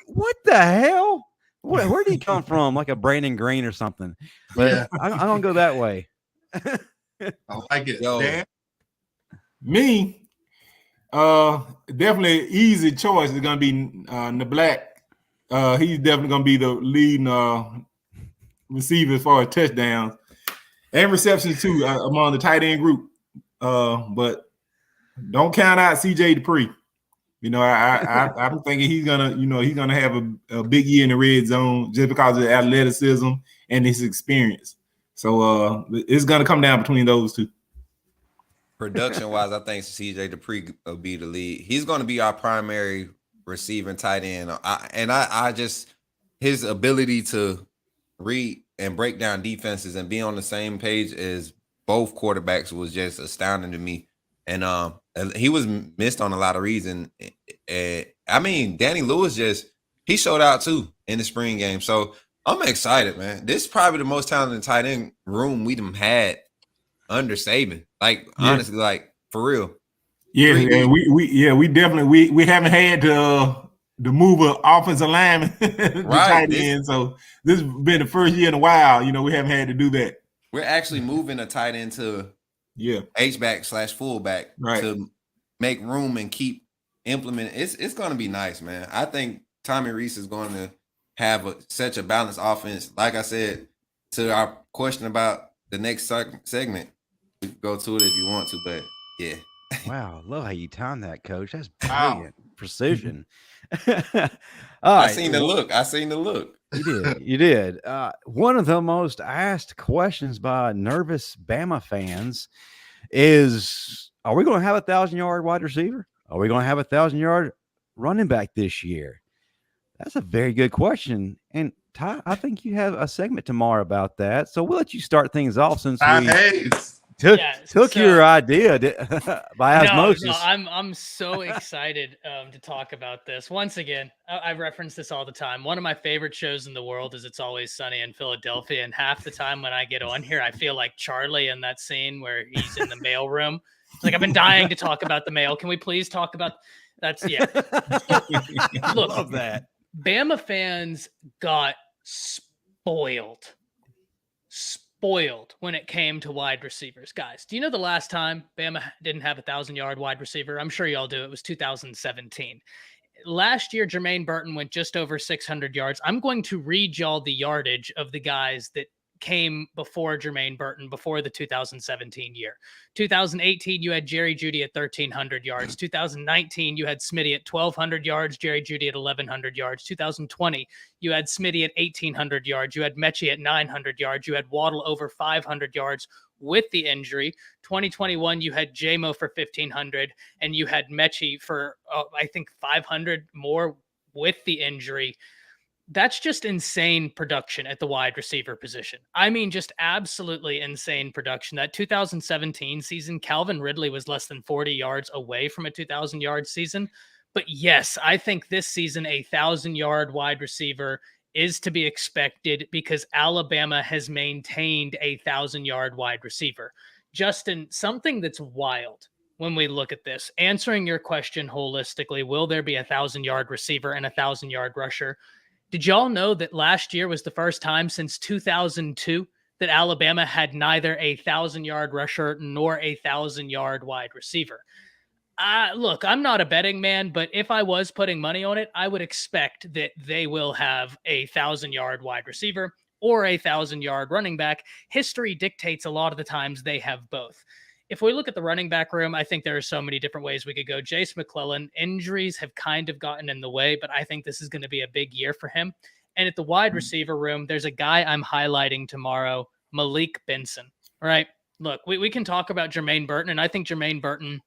the hell? Where did he come from? Like a Brandon Green or something. But yeah. I don't go that way. I like it. Dan? Me, definitely easy choice is going to be the Black. He's definitely going to be the leading receiver as far as touchdowns and receptions too among the tight end group. But don't count out CJ Dippre. I'm thinking he's gonna have a big year in the red zone just because of the athleticism and his experience. So it's gonna come down between those 2. Production wise, I think CJ Dippre will be the lead. He's gonna be our primary receiving tight end. I just his ability to read and break down defenses and be on the same page as both quarterbacks was just astounding to me. And he was missed on a lot of reasons. I mean, Danny Lewis he showed out too in the spring game. So I'm excited, man. This is probably the most talented tight end room we've had under Saban. Like, honestly, like for real. Yeah, and we definitely we haven't had to move an offensive lineman to tight end. So this has been the first year in a while. You know, we haven't had to do that. We're actually moving a tight end to H-back / fullback to make room and keep implementing. It's going to be nice, man. I think Tommy Rees is going to have such a balanced offense. Like I said, to our question about the next segment, we can go to it if you want to, but yeah. Wow, love how you timed that, Coach. That's brilliant precision. I seen the look. You did. One of the most asked questions by nervous Bama fans is: are we going to have a 1,000-yard wide receiver? Are we going to have a 1,000-yard running back this year? That's a very good question. And Ty, I think you have a segment tomorrow about that. So we'll let you start things off since we took your idea by osmosis. No, I'm so excited to talk about this. Once again, I reference this all the time. One of my favorite shows in the world is It's Always Sunny in Philadelphia. And half the time when I get on here, I feel like Charlie in that scene where he's in the mail room. Like, I've been dying to talk about the mail. Can we please talk about that's Look, love that. Bama fans got spoiled when it came to wide receivers. Guys, do you know the last time Bama didn't have a 1,000-yard wide receiver? I'm sure y'all do. It was 2017. Last year, Jermaine Burton went just over 600 yards. I'm going to read y'all the yardage of the guys that came before Jermaine Burton, before the 2017 year. 2018, you had Jerry Jeudy at 1,300 yards. 2019, you had Smitty at 1,200 yards, Jerry Jeudy at 1,100 yards. 2020, you had Smitty at 1,800 yards. You had Mechie at 900 yards. You had Waddle over 500 yards with the injury. 2021, you had JMO for 1,500, and you had Mechie for, I think, 500 more with the injury. That's just insane production at the wide receiver position. I mean, just absolutely insane production. That 2017 season, Calvin Ridley was less than 40 yards away from a 2,000-yard season. But yes, I think this season, a 1,000-yard wide receiver is to be expected because Alabama has maintained a 1,000-yard wide receiver. Justin, something that's wild when we look at this, answering your question holistically, will there be a 1,000-yard receiver and a 1,000-yard rusher? Did y'all know that last year was the first time since 2002 that Alabama had neither a 1,000-yard rusher nor a 1,000-yard wide receiver? Look, I'm not a betting man, but if I was putting money on it, I would expect that they will have a 1,000-yard wide receiver or a 1,000-yard running back. History dictates a lot of the times they have both. If we look at the running back room, I think there are so many different ways we could go. Jace McClellan, injuries have kind of gotten in the way, but I think this is going to be a big year for him. And at the wide receiver room, there's a guy I'm highlighting tomorrow, Malik Benson. All right, look, we can talk about Jermaine Burton, and I think Jermaine Burton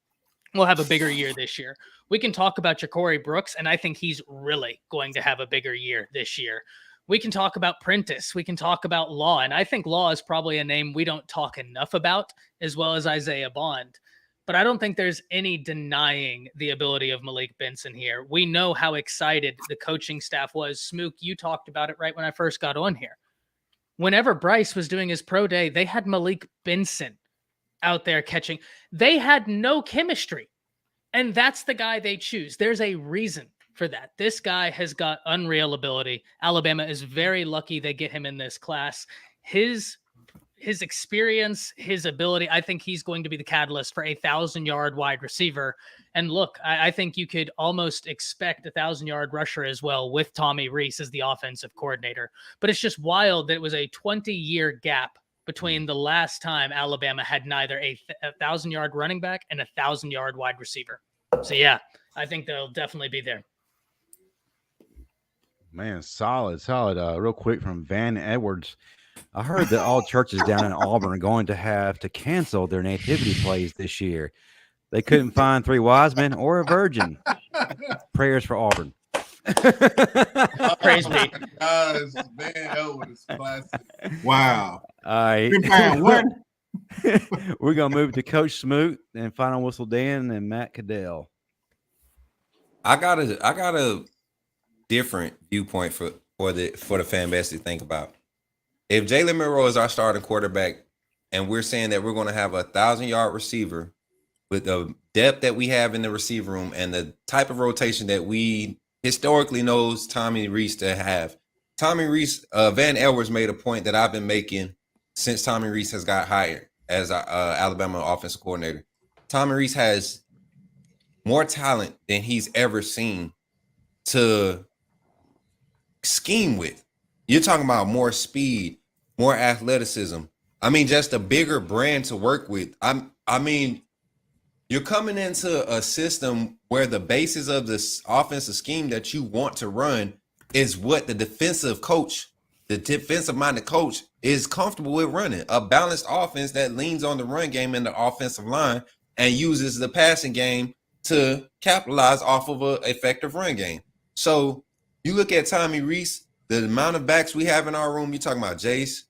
will have a bigger year this year. We can talk about Ja'Cory Brooks, and I think he's really going to have a bigger year this year. We can talk about Prentice. We can talk about Law. And I think Law is probably a name we don't talk enough about, as well as Isaiah Bond. But I don't think there's any denying the ability of Malik Benson here. We know how excited the coaching staff was. Smook, you talked about it right when I first got on here. Whenever Bryce was doing his pro day, they had Malik Benson out there catching. They had no chemistry. And that's the guy they choose. There's a reason for that. This guy has got unreal ability. Alabama is very lucky they get him in this class. His experience, his ability, I think he's going to be the catalyst for a 1,000-yard wide receiver. And look, I think you could almost expect a 1,000-yard rusher as well with Tommy Rees as the offensive coordinator. But it's just wild that it was a 20-year gap between the last time Alabama had neither a 1,000-yard running back and a 1,000-yard wide receiver. So yeah, I think they'll definitely be there. Man, solid. Real quick from Van Edwards. I heard that all churches down in Auburn are going to have to cancel their nativity plays this year. They couldn't find 3 wise men or a virgin. Prayers for Auburn. Praise be. gosh, Van Elwood is classic. Wow. All right. Been playing one. We're gonna move to Coach Smoot and Final Whistle Dan and Matt Caddell. I got a different viewpoint for the fan base to think about. If Jalen Monroe is our starting quarterback, and we're saying that we're going to have a 1,000-yard receiver with the depth that we have in the receiver room and the type of rotation that we historically knows Tommy Rees to have. Tommy Rees, Van Elwood's made a point that I've been making since Tommy Rees has got hired as Alabama offensive coordinator. Tommy Rees has more talent than he's ever seen to scheme with. You're talking about more speed, more athleticism. I mean, just a bigger brand to work with. I mean, you're coming into a system where the basis of this offensive scheme that you want to run is what the defensive minded coach is comfortable with running. A balanced offense that leans on the run game and the offensive line and uses the passing game to capitalize off of an effective run game. So you look at Tommy Rees, the amount of backs we have in our room, you're talking about Jace,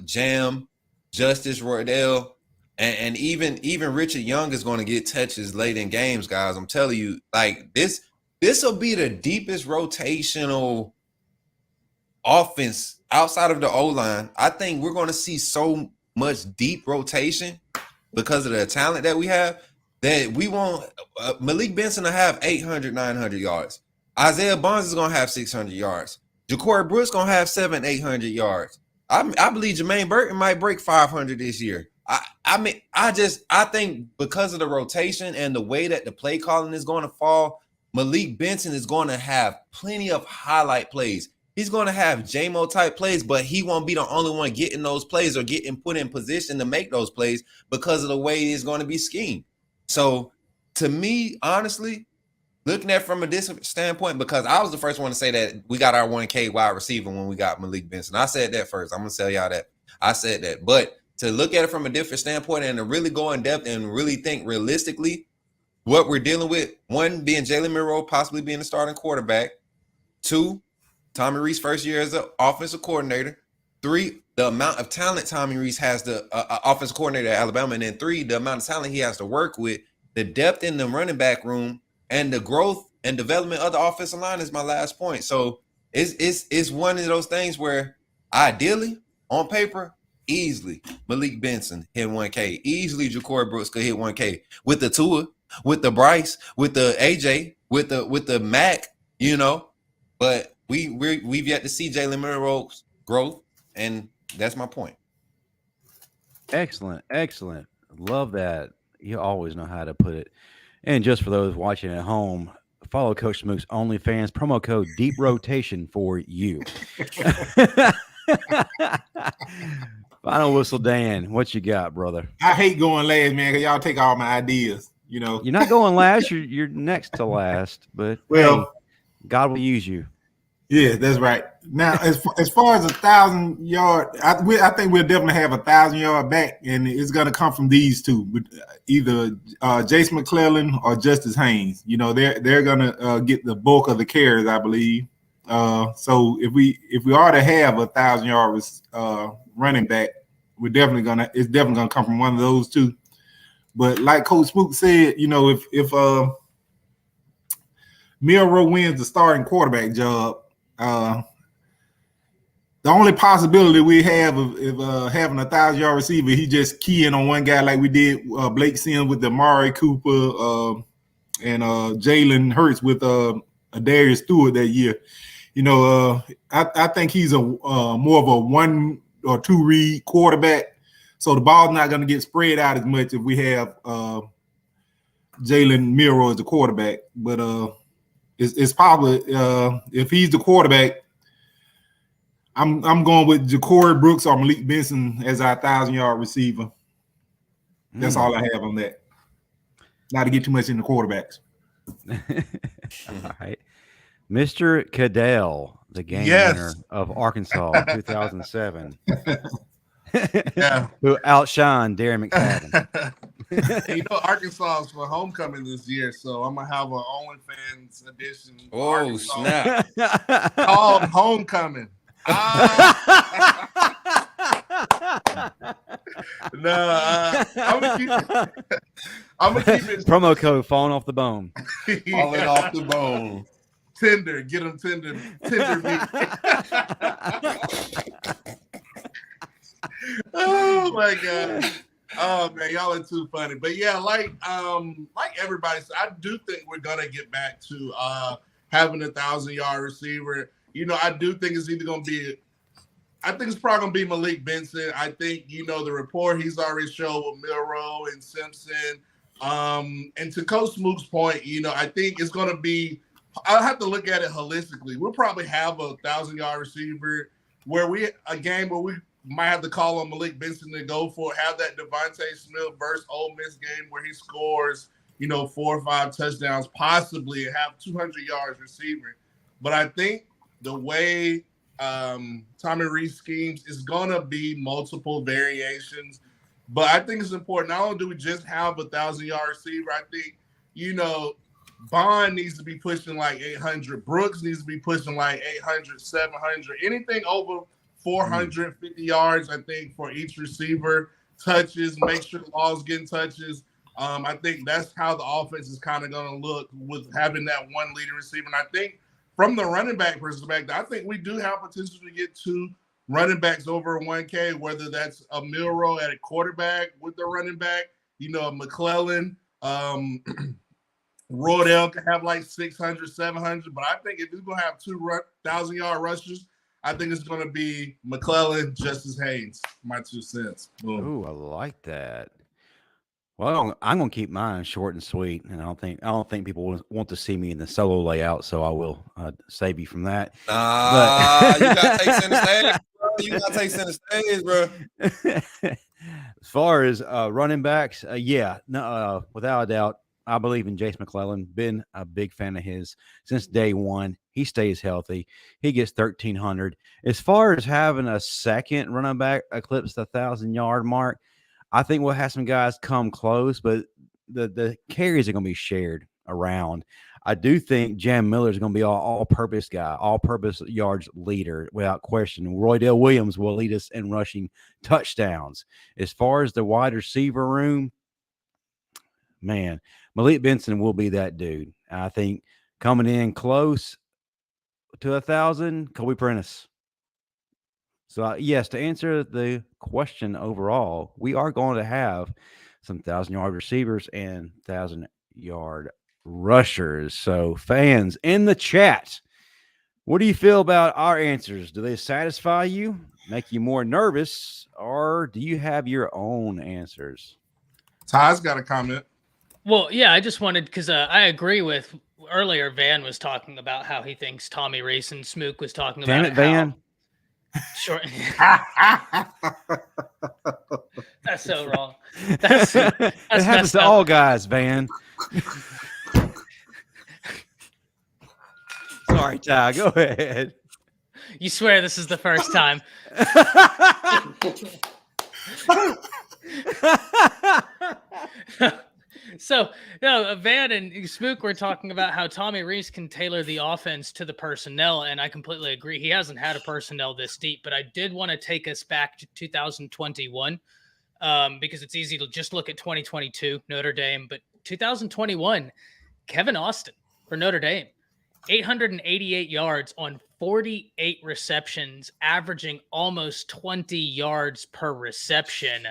Jam, Justice, Roydell, and even Richard Young is going to get touches late in games, guys. I'm telling you, like this will be the deepest rotational offense outside of the O-line. I think we're going to see so much deep rotation because of the talent that we have that we want Malik Benson to have 800, 900 yards. Isaiah Bonds is going to have 600 yards. Ja'Cory Brooks going to have 700, 800 yards. I believe Jermaine Burton might break 500 this year. I think because of the rotation and the way that the play calling is going to fall, Malik Benson is going to have plenty of highlight plays. He's going to have J-Mo type plays, but he won't be the only one getting those plays or getting put in position to make those plays because of the way it's going to be schemed. So to me, honestly, looking at it from a different standpoint, because I was the first one to say that we got our 1K wide receiver when we got Malik Benson. I said that first. I'm going to tell y'all that. I said that. But to look at it from a different standpoint and to really go in depth and really think realistically what we're dealing with, one, being Jalen Monroe possibly being the starting quarterback. Two, Tommy Rees' first year as an offensive coordinator. Three, the amount of talent Tommy Rees has, the offensive coordinator at Alabama. And then three, the amount of talent he has to work with, the depth in the running back room, and the growth and development of the offensive line is my last point. So it's one of those things where ideally, on paper, easily Malik Benson hit 1K. Easily Ja'Cory Brooks could hit 1K. With the Tua, with the Bryce, with the AJ, with the Mac, you know. But we've yet to see Jalen Monroe's growth, and that's my point. Excellent. Love that. You always know how to put it. And just for those watching at home, follow Coach Smoot's OnlyFans, promo code Deep Rotation for you. Final Whistle Dan, what you got, brother? I hate going last, man, because y'all take all my ideas. You know, you're not going last. You're next to last, but well, hey, God will use you. Yeah, that's right. Now, as far as 1,000-yard, I think we'll definitely have 1,000-yard back, and it's going to come from these two, either Jace McClellan or Justice Haynes. You know, they're going to get the bulk of the carries, I believe. So if we are to have 1,000-yard running back, it's definitely gonna come from one of those two. But like Coach Smoot said, you know, if Milroe wins the starting quarterback job. The only possibility we have of having 1,000-yard receiver, he just key in on one guy like we did Blake Sims with the Amari Cooper and Jalen Hurts with Darius Stewart that year. You know, I think he's a more of a 1 or 2 read quarterback, so the ball's not going to get spread out as much if we have Jalen Milroe as the quarterback. But it's probably if he's the quarterback, I'm going with Ja'Cory Brooks or Malik Benson as our 1,000-yard receiver. That's all I have on that. Not to get too much into quarterbacks. All right. Mr. Caddell, the game winner of Arkansas 2007. Yeah. Who outshined Darren McFadden. You know, Arkansas is for homecoming this year, so I'm gonna have an OnlyFans edition. Oh, snap. Called Homecoming. No, I'm gonna keep it. Promo code falling off the bone. Falling off the bone. Tinder, get them Tinder meat. Oh my god. Oh man, y'all are too funny. But yeah, like everybody said, I do think we're gonna get back to having a 1,000-yard receiver. You know, I do think it's either gonna be, I think it's probably gonna be Malik Benson. I think, you know, the rapport he's already showed with Milroe and Simpson. And to Coach Mook's point, you know, I think it's gonna be, I'll have to look at it holistically. We'll probably have a 1,000-yard receiver where a game where we might have to call on Malik Benson to go for, have that Devontae Smith versus Ole Miss game where he scores, you know, 4 or 5 touchdowns, possibly, and have 200 yards receiving. But I think the way Tommy Rees schemes is going to be multiple variations. But I think it's important. Not only do we just have a 1,000-yard receiver, I think, you know, Bond needs to be pushing like 800. Brooks needs to be pushing like 800, 700. Anything over 450 yards, I think, for each receiver. Touches, make sure Law's getting touches. I think that's how the offense is kind of going to look with having that one leading receiver. And I think from the running back perspective, I think we do have potential to get 2 running backs over 1K, whether that's a Milroe at a quarterback with the running back, you know, a McClellan. Rodell could have like 600, 700. But I think if he's going to have 2 1,000-yard rushers, I think it's going to be McClellan, Justice Haynes. My 2 cents. Boom. Ooh, I like that. Well, I'm going to keep mine short and sweet, and I don't think people want to see me in the solo layout, so I will save you from that. You got to take center stage, bro. You got to take center stage, bro. As far as running backs, without a doubt, I believe in Jace McClellan. Been a big fan of his since day one. He stays healthy. He gets 1,300. As far as having a second running back eclipse the 1,000-yard mark, I think we'll have some guys come close, but the carries are going to be shared around. I do think Jam Miller is going to be all-purpose guy, all-purpose yards leader without question. Roydell Williams will lead us in rushing touchdowns. As far as the wide receiver room, man, Malik Benson will be that dude. I think coming in close to 1,000, Kobe Prentice. So, yes, to answer the question overall, we are going to have some 1,000-yard receivers and 1,000-yard rushers. So, fans in the chat, what do you feel about our answers? Do they satisfy you, make you more nervous, or do you have your own answers? Ty's got a comment. Well, yeah, I just wanted, because I agree with earlier. Van was talking about how he thinks Tommy Rees, and Smook was talking about Damn it, Van. Sure. That's so wrong. That's it happens to all guys, Van. Sorry, Ty. Go ahead. You swear this is the first time. So, no, Van and Smook were talking about how Tommy Rees can tailor the offense to the personnel, and I completely agree. He hasn't had a personnel this deep, but I did want to take us back to 2021 because it's easy to just look at 2022, Notre Dame, but 2021, Kevin Austin for Notre Dame, 888 yards on 48 receptions, averaging almost 20 yards per reception.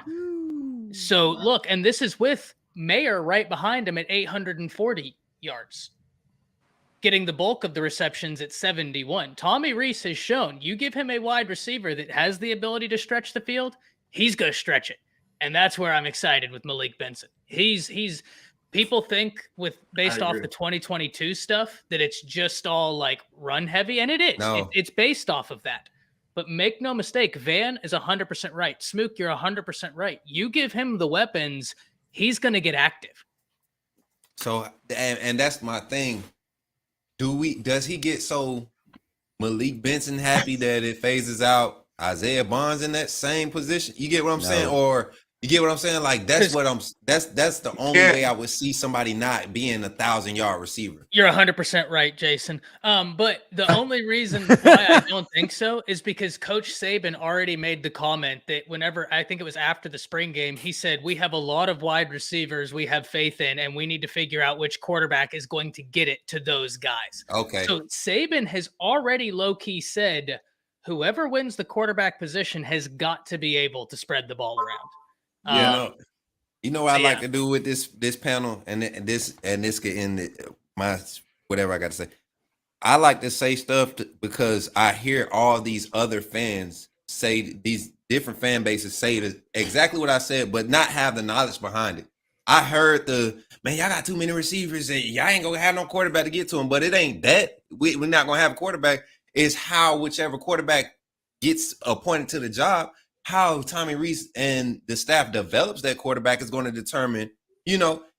So, look, and this is with Mayer right behind him at 840 yards, getting the bulk of the receptions at 71. Tommy Rees has shown you give him a wide receiver that has the ability to stretch the field, he's going to stretch it. And that's where I'm excited with Malik Benson. He's people think based off the 2022 stuff that it's just all like run heavy, and it is. No. It's based off of that. But make no mistake, Van is 100% right. Smook, you're 100% right. You give him the weapons, he's going to get active. So, and that's my thing. Does he get so Malik Benson happy that it phases out Isaiah Bonds in that same position? You get what I'm saying? No. Or you get what I'm saying? Like that's the only way I would see somebody not being a 1,000-yard receiver. You're 100% right, Jason. But the only reason why I don't think so is because Coach Saban already made the comment that whenever, I think it was after the spring game, he said, we have a lot of wide receivers we have faith in, and we need to figure out which quarterback is going to get it to those guys. Okay. So Saban has already low-key said, whoever wins the quarterback position has got to be able to spread the ball around. You know what I like to do with this panel and this get in my whatever I got to say. I like to say stuff because I hear all these other fans say, these different fan bases say exactly what I said, but not have the knowledge behind it. I heard y'all got too many receivers and y'all ain't gonna have no quarterback to get to them, but it ain't that. We're not gonna have a quarterback. It's how whichever quarterback gets appointed to the job, how Tommy Rees and the staff develops that quarterback is going to determine,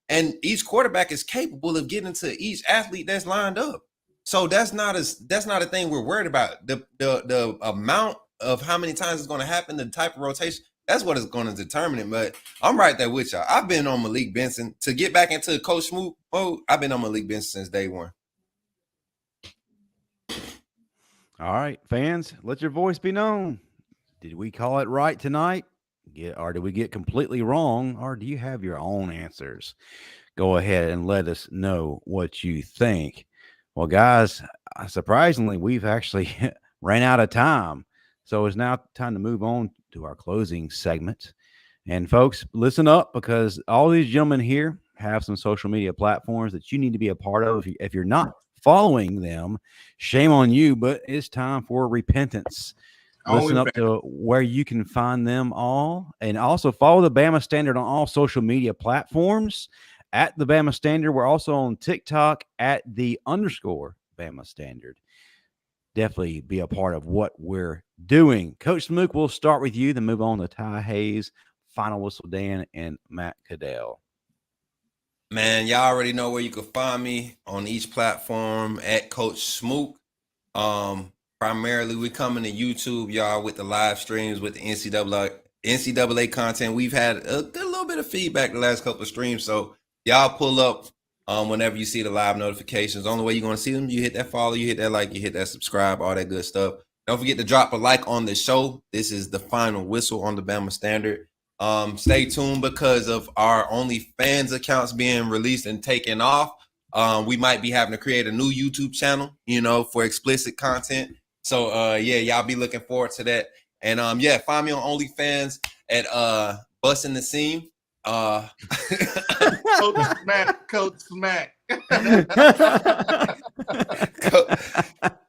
and each quarterback is capable of getting to each athlete that's lined up. So that's not a thing we're worried about. The amount of how many times it's going to happen, the type of rotation, that's what is going to determine it. But I'm right there with y'all. I've been on Malik Benson. To get back into Coach Smoot mode, I've been on Malik Benson since day one. All right, fans, let your voice be known. Did we call it right tonight? Or did we get completely wrong? Or do you have your own answers? Go ahead and let us know what you think. Well, guys, surprisingly, we've actually ran out of time. So it's now time to move on to our closing segment. And folks, listen up, because all these gentlemen here have some social media platforms that you need to be a part of. If you're not following them, shame on you, but it's time for repentance. Listen up to where you can find them all, and also follow the Bama Standard on all social media platforms at the Bama Standard. We're also on TikTok at _Bama Standard. Definitely be a part of what we're doing. Coach Smook, we'll start with you, then move on to Ty Hayes, Final Whistle Dan, and Matt Caddell. Man, y'all already know where you can find me on each platform at Coach Smook. Primarily, we coming to YouTube, y'all, with the live streams, with the NCAA content. We've had a little bit of feedback the last couple of streams, so y'all pull up whenever you see the live notifications. The only way you're going to see them, you hit that follow, you hit that like, you hit that subscribe, all that good stuff. Don't forget to drop a like on the show. This is the Final Whistle on the Bama Standard. Stay tuned because of our OnlyFans accounts being released and taken off. We might be having to create a new YouTube channel, for explicit content. So, y'all be looking forward to that. And, find me on OnlyFans at Busting the Seam. Coach Smack.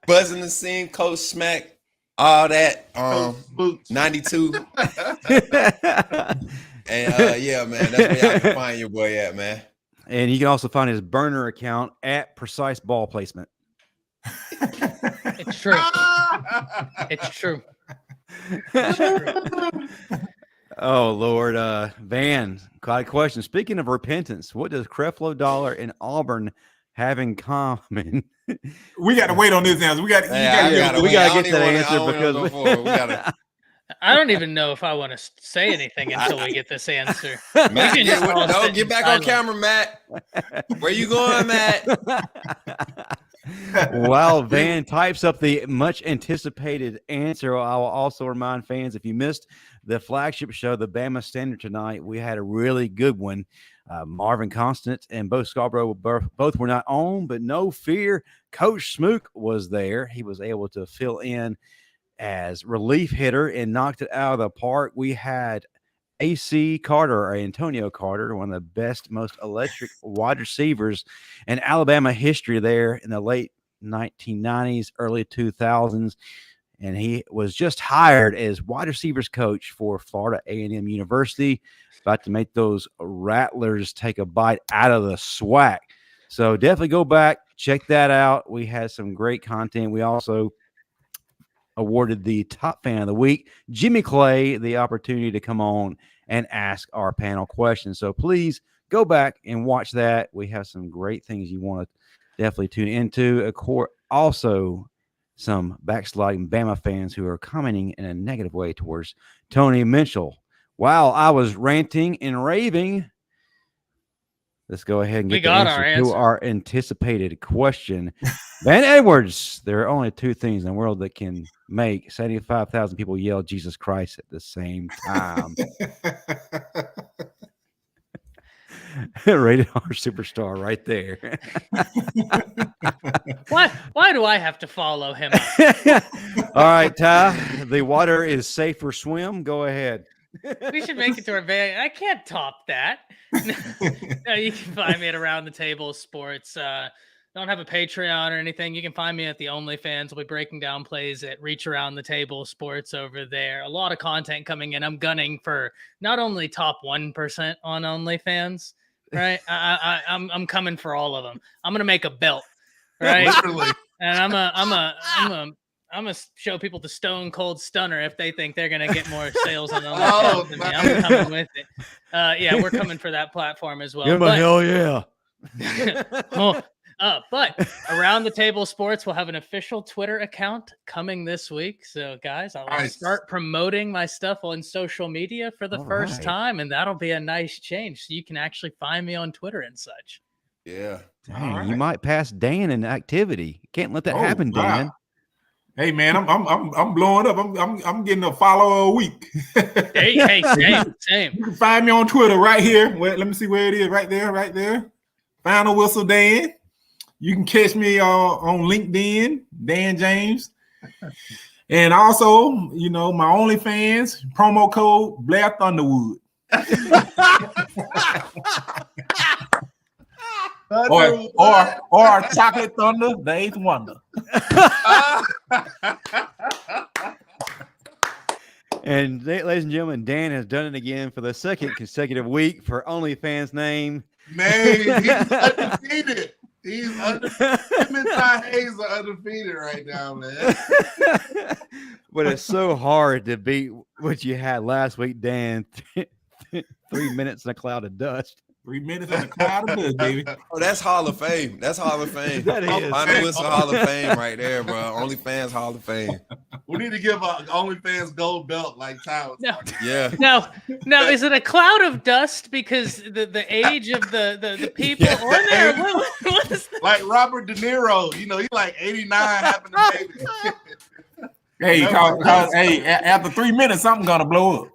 Buzzing the Seam, Coach Smack, all that. 92. And, man, that's where y'all can find your boy at, man. And you can also find his burner account at Precise Ball Placement. It's true. It's true. It's true. Oh, Lord. Van, quite a question. Speaking of repentance, what does Creflo Dollar and Auburn have in common? We got to wait on this answer. We got to get that answer because I don't even know if I want to say anything until we get this answer. Matt, get back on camera, Matt. Where you going, Matt? While Van types up the much anticipated answer, I will also remind fans, if you missed the flagship show, the Bama Standard tonight, we had a really good one. Marvin Constant and Bo Scarborough both were not on, but no fear, Coach Smook was there. He was able to fill in as relief hitter and knocked it out of the park. We had AC Carter, or Antonio Carter, one of the best, most electric wide receivers in Alabama history there in the late 1990s, early 2000s. And he was just hired as wide receivers coach for Florida A&M University, about to make those Rattlers take a bite out of the SWAC. So definitely go back, check that out. We had some great content. We also awarded the top fan of the week, Jimmy Clay, the opportunity to come on and ask our panel questions. So please go back and watch that. We have some great things you want to definitely tune into. Of course, also some backsliding Bama fans who are commenting in a negative way towards Tony Mitchell. While I was ranting and raving, let's go ahead and get the answer to our anticipated question. Van Edwards, there are only two things in the world that can make 75,000 people yell Jesus Christ at the same time. Rated R superstar right there. Why do I have to follow him up? All right, Ty, the water is safe for swim. Go ahead. We should make it to our van. I can't top that. No, you can find me at Around the Table Sports. Don't have a Patreon or anything. You can find me at the OnlyFans. We'll be breaking down plays at Reach Around the Table Sports over there. A lot of content coming in. I'm gunning for not only top 1% on OnlyFans, right? I'm coming for all of them. I'm gonna make a belt, right? Literally. And I'm gonna show people the Stone Cold Stunner if they think they're gonna get more sales on OnlyFans than me. I'm coming with it. Yeah, we're coming for that platform as well. Hell yeah. But Around the Table Sports will have an official Twitter account coming this week. So, guys, I'll start promoting my stuff on social media for the first time, and that'll be a nice change. So you can actually find me on Twitter and such. Yeah. Dang, you might pass Dan in activity. Can't let that happen, Dan. Hey man, I'm blowing up. I'm getting a follower a week. Hey, same. You can find me on Twitter right here. Let me see where it is. Right there. Final Whistle Dan. You can catch me on LinkedIn, Dan James. And also, my OnlyFans, promo code Blair Thunderwood. or Chocolate Thunder, the 8th wonder. And ladies and gentlemen, Dan has done it again for the second consecutive week for OnlyFans name. Man, he's undefeated. He's undefeated. Him and Ty Hayes are undefeated right now, man. But it's so hard to beat what you had last week, Dan. 3 minutes in a cloud of dust. 3 minutes in a cloud of dust, baby. Oh, that's Hall of Fame. That's Hall of Fame. That is. Final Whistle Hall of Fame right there, bro. OnlyFans Hall of Fame. We need to give an OnlyFans gold belt like Tyler. No. Yeah. No, is it a cloud of dust because the age of the people on there? What is that? Like Robert De Niro, he's like 89 having a baby. Hey, hey, after 3 minutes, something's gonna blow up.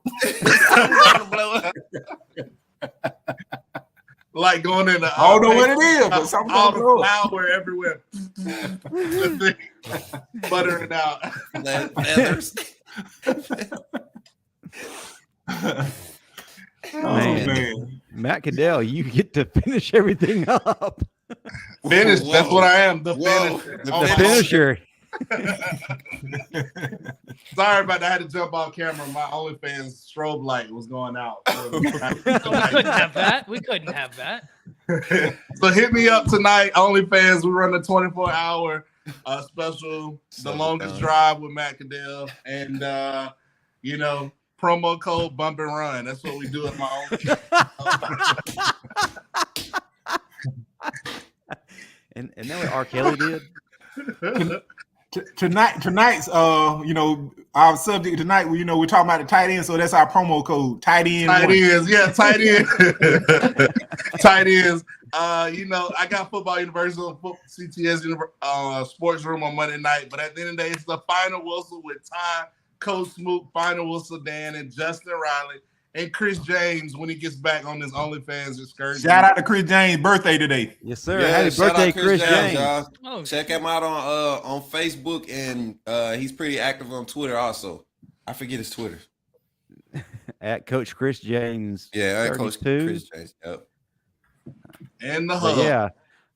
Like going in the I don't know what it is, but something's all gonna blow the up. flour everywhere. Butter it out. Man. Matt Caddell, you get to finish everything up. Finish. That's what I am. The finisher. The finisher. Sorry about that. I had to jump off camera. My OnlyFans strobe light was going out. So We couldn't have that. So hit me up tonight, OnlyFans. We run a 24-hour special, the longest drive with Matt Caddell, and promo code Bump and Run. That's what we do at my OnlyFans. And that what R. Kelly did. Tonight's our subject tonight. We're talking about the tight end, so that's our promo code. Tight ends, tight end. Tight ends. I got Football Universal, CTS Sports Room on Monday night, but at the end of the day, it's the Final Whistle with Ty, Coach Smoot, Final Whistle Dan, and Justin Riley, and Chris James when he gets back on his OnlyFans excursion. Shout out to Chris James' birthday today. Yes, sir. Yeah, Happy birthday, Chris James. Y'all. Check him out on Facebook, and he's pretty active on Twitter also. I forget his Twitter. At Coach Chris James. Yeah, at Coach Chris James. Yep. And the hub. Yeah.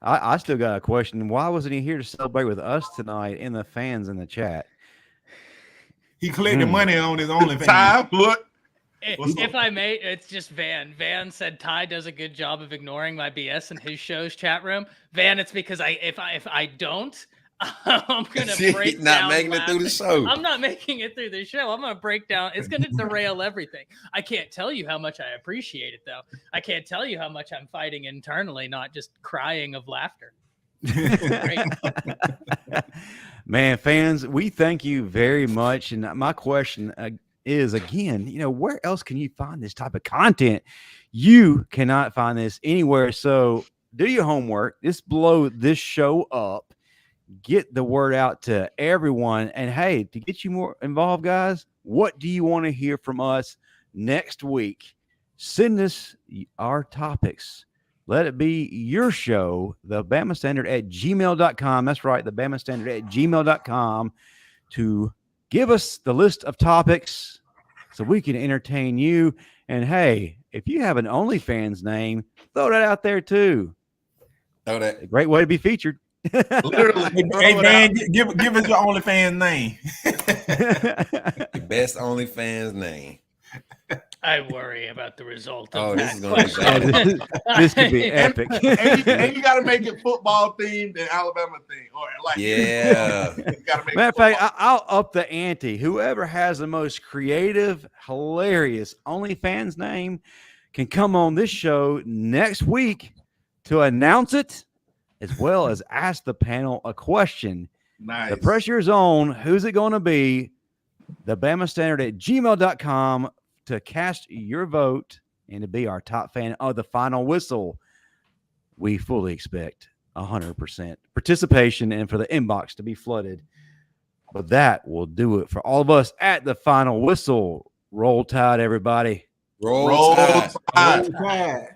I still got a question. Why wasn't he here to celebrate with us tonight and the fans in the chat? He collected money on his OnlyFans. Ty, look. If I may, it's just Van. Van said Ty does a good job of ignoring my BS in his show's chat room. Van, it's because if I don't, I'm gonna break down. Not making it through the show. I'm not making it through the show. I'm gonna break down. It's gonna derail everything. I can't tell you how much I appreciate it, though. I can't tell you how much I'm fighting internally, not just crying of laughter. Man, fans, we thank you very much. And my question is, again, where else can you find this type of content? You cannot find this anywhere. So do your homework. Just blow this show up. Get the word out to everyone. And hey, to get you more involved, guys, what do you want to hear from us next week? Send us our topics. Let it be your show, the Bama Standard at gmail.com. That's right, the Bama Standard at gmail.com, to give us the list of topics so we can entertain you. And hey, if you have an OnlyFans name, throw that out there too. Throw that. A great way to be featured. Literally. Hey man, give us your OnlyFans name. The best OnlyFans name. I worry about the result Oh, of this that is gonna be question. bad. This could be epic. and you got to make it football themed and Alabama themed, or like Yeah. you gotta make Matter of it fact, I'll up the ante. Whoever has the most creative, hilarious OnlyFans name can come on this show next week to announce it, as well as ask the panel a question. nice. The pressure is on. Who's it going to be? The Bama Standard at gmail.com to cast your vote and to be our top fan of the final whistle. We fully expect 100% participation and for the inbox to be flooded. But that will do it for all of us at the final whistle. Roll Tide, everybody. Roll Tide. Tide. Roll Tide.